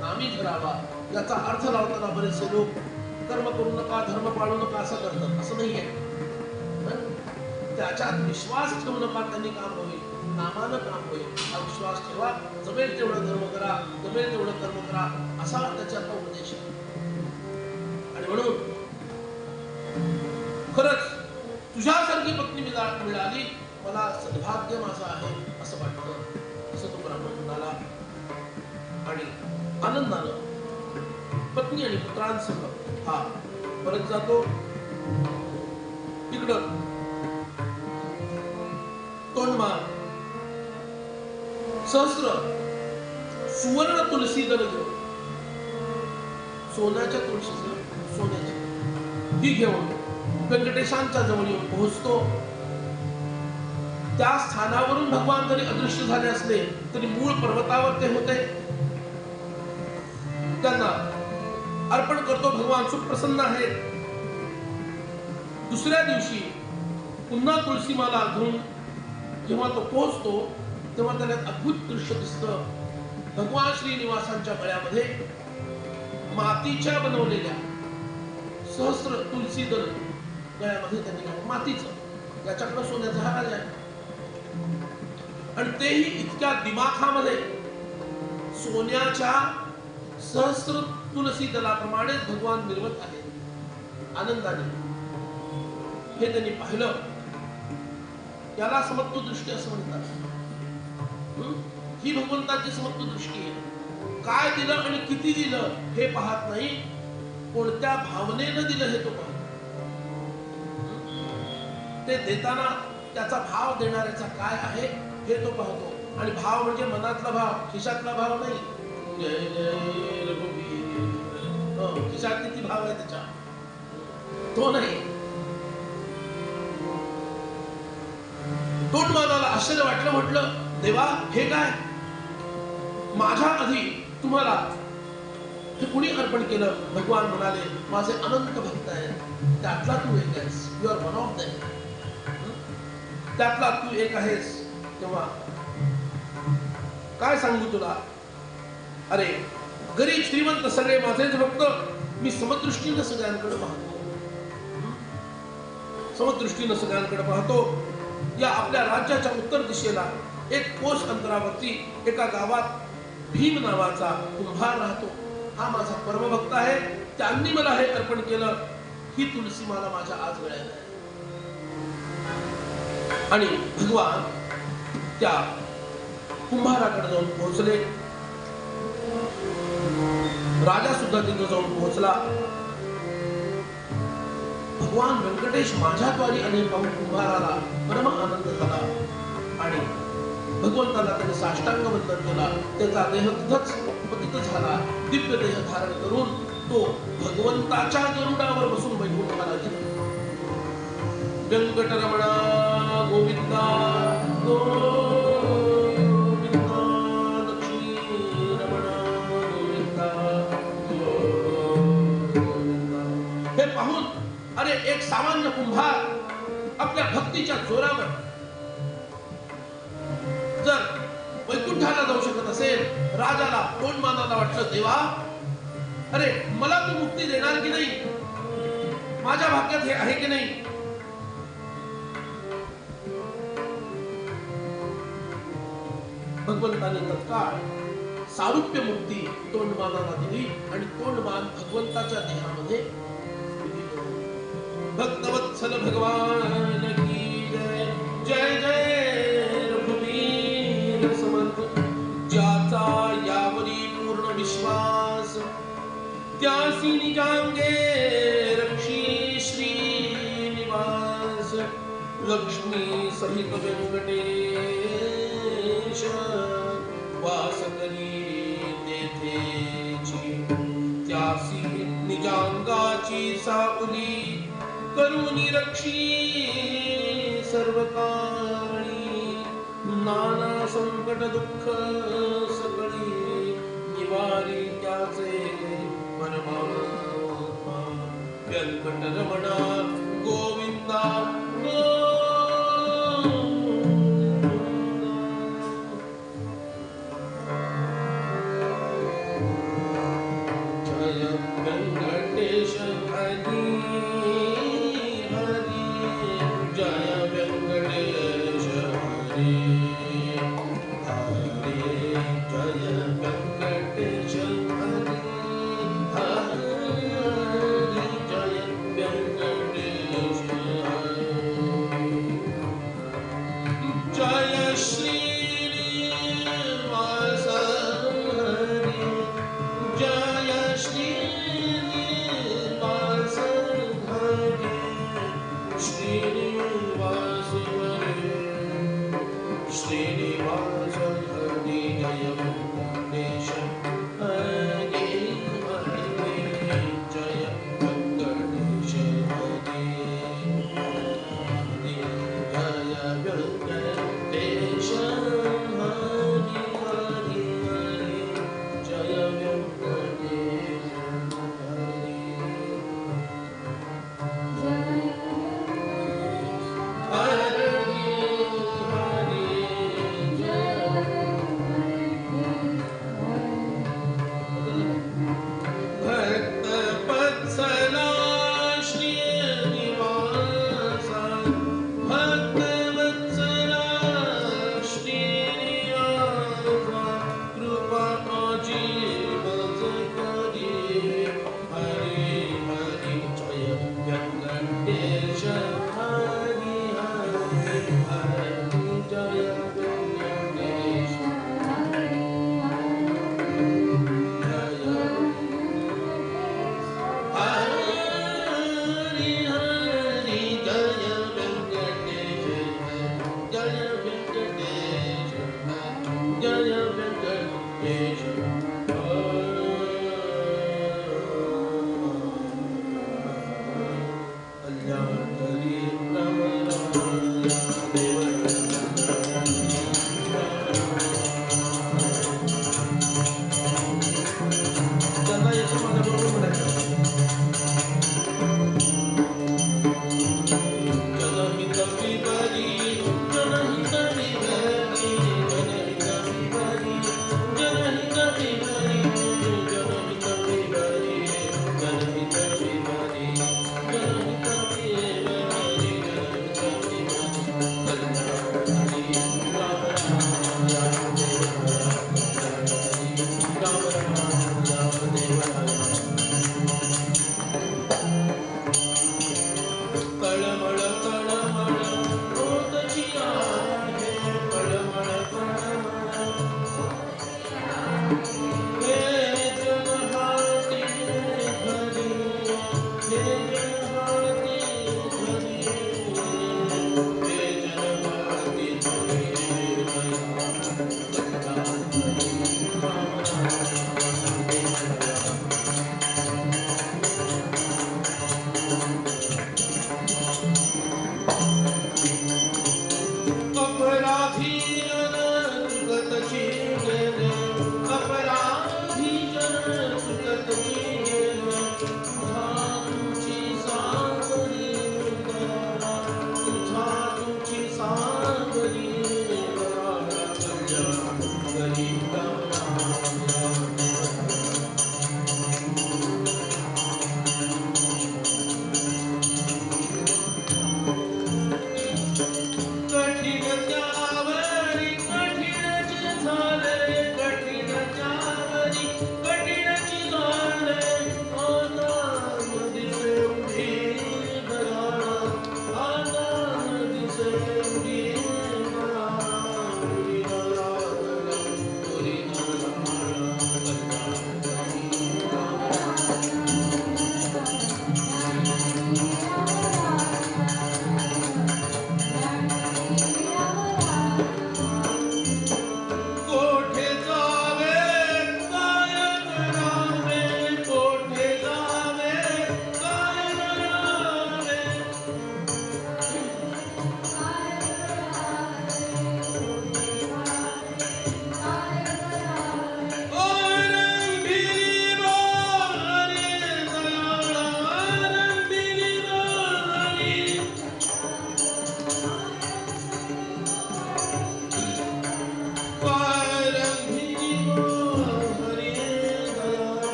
नामी धरावा. याचा अर्थ लावताना बरेचसे लोक कर्म करू नका, धर्म पाळू नका असं करतात. असं नाहीये. त्याच्यात विश्वास ठेवू नका, त्यांनी काम होईल, नामानं काम होईल. हा विश्वास ठेवा, जमेल तेवढं धर्म करा, जमेल तेवढं कर्म करा, असा त्याच्यातला उपदेश आहे. आणि म्हणून खरंच तुझ्यासारखी पत्नी मिळाली, मला सद्भाग्य माझं आहे असं वाटतं, असं तो ब्राह्मण म्हणाला. आणि आनंदानं पत्नी आणि पुत्रांसह हा परत जातो. इकडं तोंडमान सहस्र सुवर्ण तुलसी दल घेऊन, सोन्याच्या तुळशीचं, सोन्याची ही घेऊन व्यंकटेशांच्या जवळ येऊन पोहोचतो. त्या स्थानावरून भगवान जरी अदृश्य झाले असले तरी मूळ पर्वतावर ते होते. त्यांना अर्पण करतो. भगवान सुप्रसन्न आहेत. दुसऱ्या दिवशी पुन्हा तुळशीमाला घेऊन जेव्हा तो पोहोचतो तेव्हा त्याला अद्भुत दृश्य दिसतं. भगवान श्रीनिवासांच्या गळ्यामध्ये मातीच्या बनवलेल्या सहस्र तुलसी दल गळ्यामध्ये त्यांनी मातीचं, याच्याकडे सोन्याचा हार आहे. आणि तेही इतक्या दिमाखामध्ये सोन्याच्या सहस्र तुलसी दलाप्रमाणेच भगवान निर्वत आहे आनंदाने. हे त्यांनी पाहिलं. याला समत्व दृष्टी असं म्हणतात. ही भगवंताची समत्व दृष्टी आहे. काय दिलं आणि किती दिलं हे पाहत नाही, कोणत्या भावनेनं दिलं हे तो पाहतो. ते देताना त्याचा भाव देणाऱ्याचा काय आहे हे तो पाहतो. आणि भाव म्हणजे मनातला भाव, खिशातला भाव नाही. जय जय रघुवीर, खिशात किती भाव आहे त्याच्या, तो नाही. तोंडमानाला आश्चर्य वाटलं. म्हटलं देवा हे काय, माझ्या आधी तुम्हाला हे कुणी अर्पण केलं? भगवान म्हणाले माझे अनंत भक्त आहेत, त्यातला तू एक आहेस. You are one of them. त्यातला तू एक आहेस. तेव्हा काय सांगू तुला, अरे गरीब श्रीमंत सगळे माझेच भक्त. मी समदृष्टीनं सगळ्यांकडे पाहतो, समदृष्टीनं सगळ्यांकडे पाहतो. या आपल्या राज्याच्या उत्तर दिशेला एक कोस अंतरावरती एका गावात भीम नावाचा कुंभार राहतो. हा माझा परमभक्त आहे. त्यांनी मला हे अर्पण केलं. ही तुलसी मला माझ्या आज वेळेला आहे. आणि भगवान त्या कुंभाराकडे जाऊन पोहोचले. राजा सुद्धा तिथे जाऊन पोहोचला. भगवान व्यंकटेश माझ्याद्वारे अनेक पाहून कुंभाराला परम आनंद झाला आणि भगवंताला त्याने साष्टांग वंदन केला. त्याचा देह तिथंच पतित झाला. दिव्य देह धारण करून तो भगवंताच्या गरुडावर बसून वैकुंठाला गेला. व्यंकटरमणा गोविंदा गोविंदा, लक्ष्मी रमणा गोविंदा गोविंदा. हे पाहून अरे एक सामान्य कुंभार आपल्या भक्तीच्या जोरावर जर वैकुंठाला जाऊ शकत असेल, राजाला तोंडमानाला वाटलं देवा अरे मला तू मुक्ती देणार की नाही, माझ्या भाग्यात हे आहे की नाही. भगवंताने तत्काळ सारूप्य मुक्ती तोंडमानाला दिली आणि तोंडमान भगवंताच्या देहामध्ये. भक्तवत्सल भगवान की जय. जय जय रघुवीर समर्थ. ज्याचा यावरी पूर्ण विश्वास, त्यासी निजांगे रक्षी श्रीनिवास. लक्ष्मी सहित व्यंकटेश वास करी तेथेची. त्यासी निजांगाची सावली, करुणी रक्षी सर्वकाळी. नाना संकट दुःख सकळी, निवारी त्याचे परमात्मा. व्यंकटरमणा गोविंदा जय व्यंकटेश हरी हरी. जय व्यंकटेश हरी हरी. जय व्यंकटेश हरी हरी. जय व्यंकटेश हरी.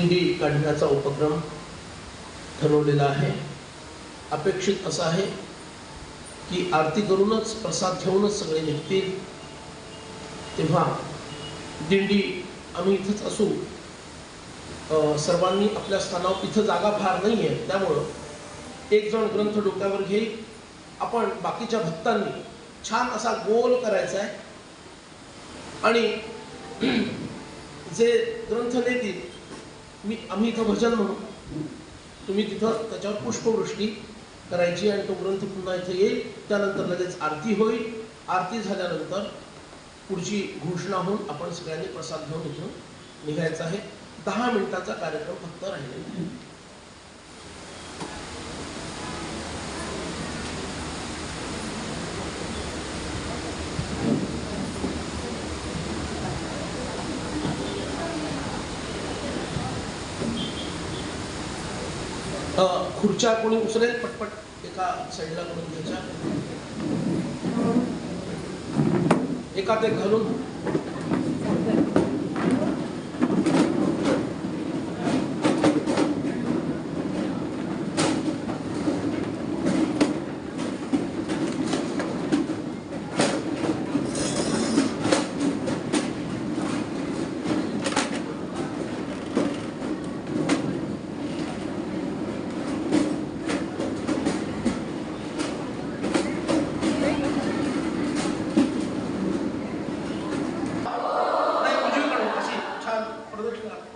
दिंडी काढण्याचा उपक्रम ठरवलेला आहे. अपेक्षित असं आहे की आरती करूनच प्रसाद घेऊनच सगळे निघतील. तेव्हा दिंडी आम्ही इथंच असू, सर्वांनी आपल्या स्थानावर, इथं जागा फार नाही आहे, त्यामुळं एक जण ग्रंथ डोक्यावर घेईल. आपण बाकीच्या भक्तांनी छान असा गोल करायचा आहे आणि जे ग्रंथ नेतील आम्ही इथं भजन म्हणू, तुम्ही तिथं त्याच्यावर पुष्पवृष्टी करायची आणि तो ग्रंथ पुन्हा इथे येईल. त्यानंतर लगेच आरती होईल. आरती झाल्यानंतर पुढची घोषणा होऊन आपण सगळ्यांनी प्रसाद घेऊन इथून निघायचं आहे. 10 मिनिटाचा कार्यक्रम फक्त राहिलेला आहे. खुर्च्या कोणी उचलेल पटपट एका साईडला करून घ्यायच्या, एका ते घालून.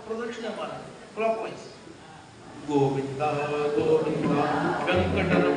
प्रदक्षिणा मारा क्लॉकवाईज. गोविंदा गोविंदा वेंकटरमण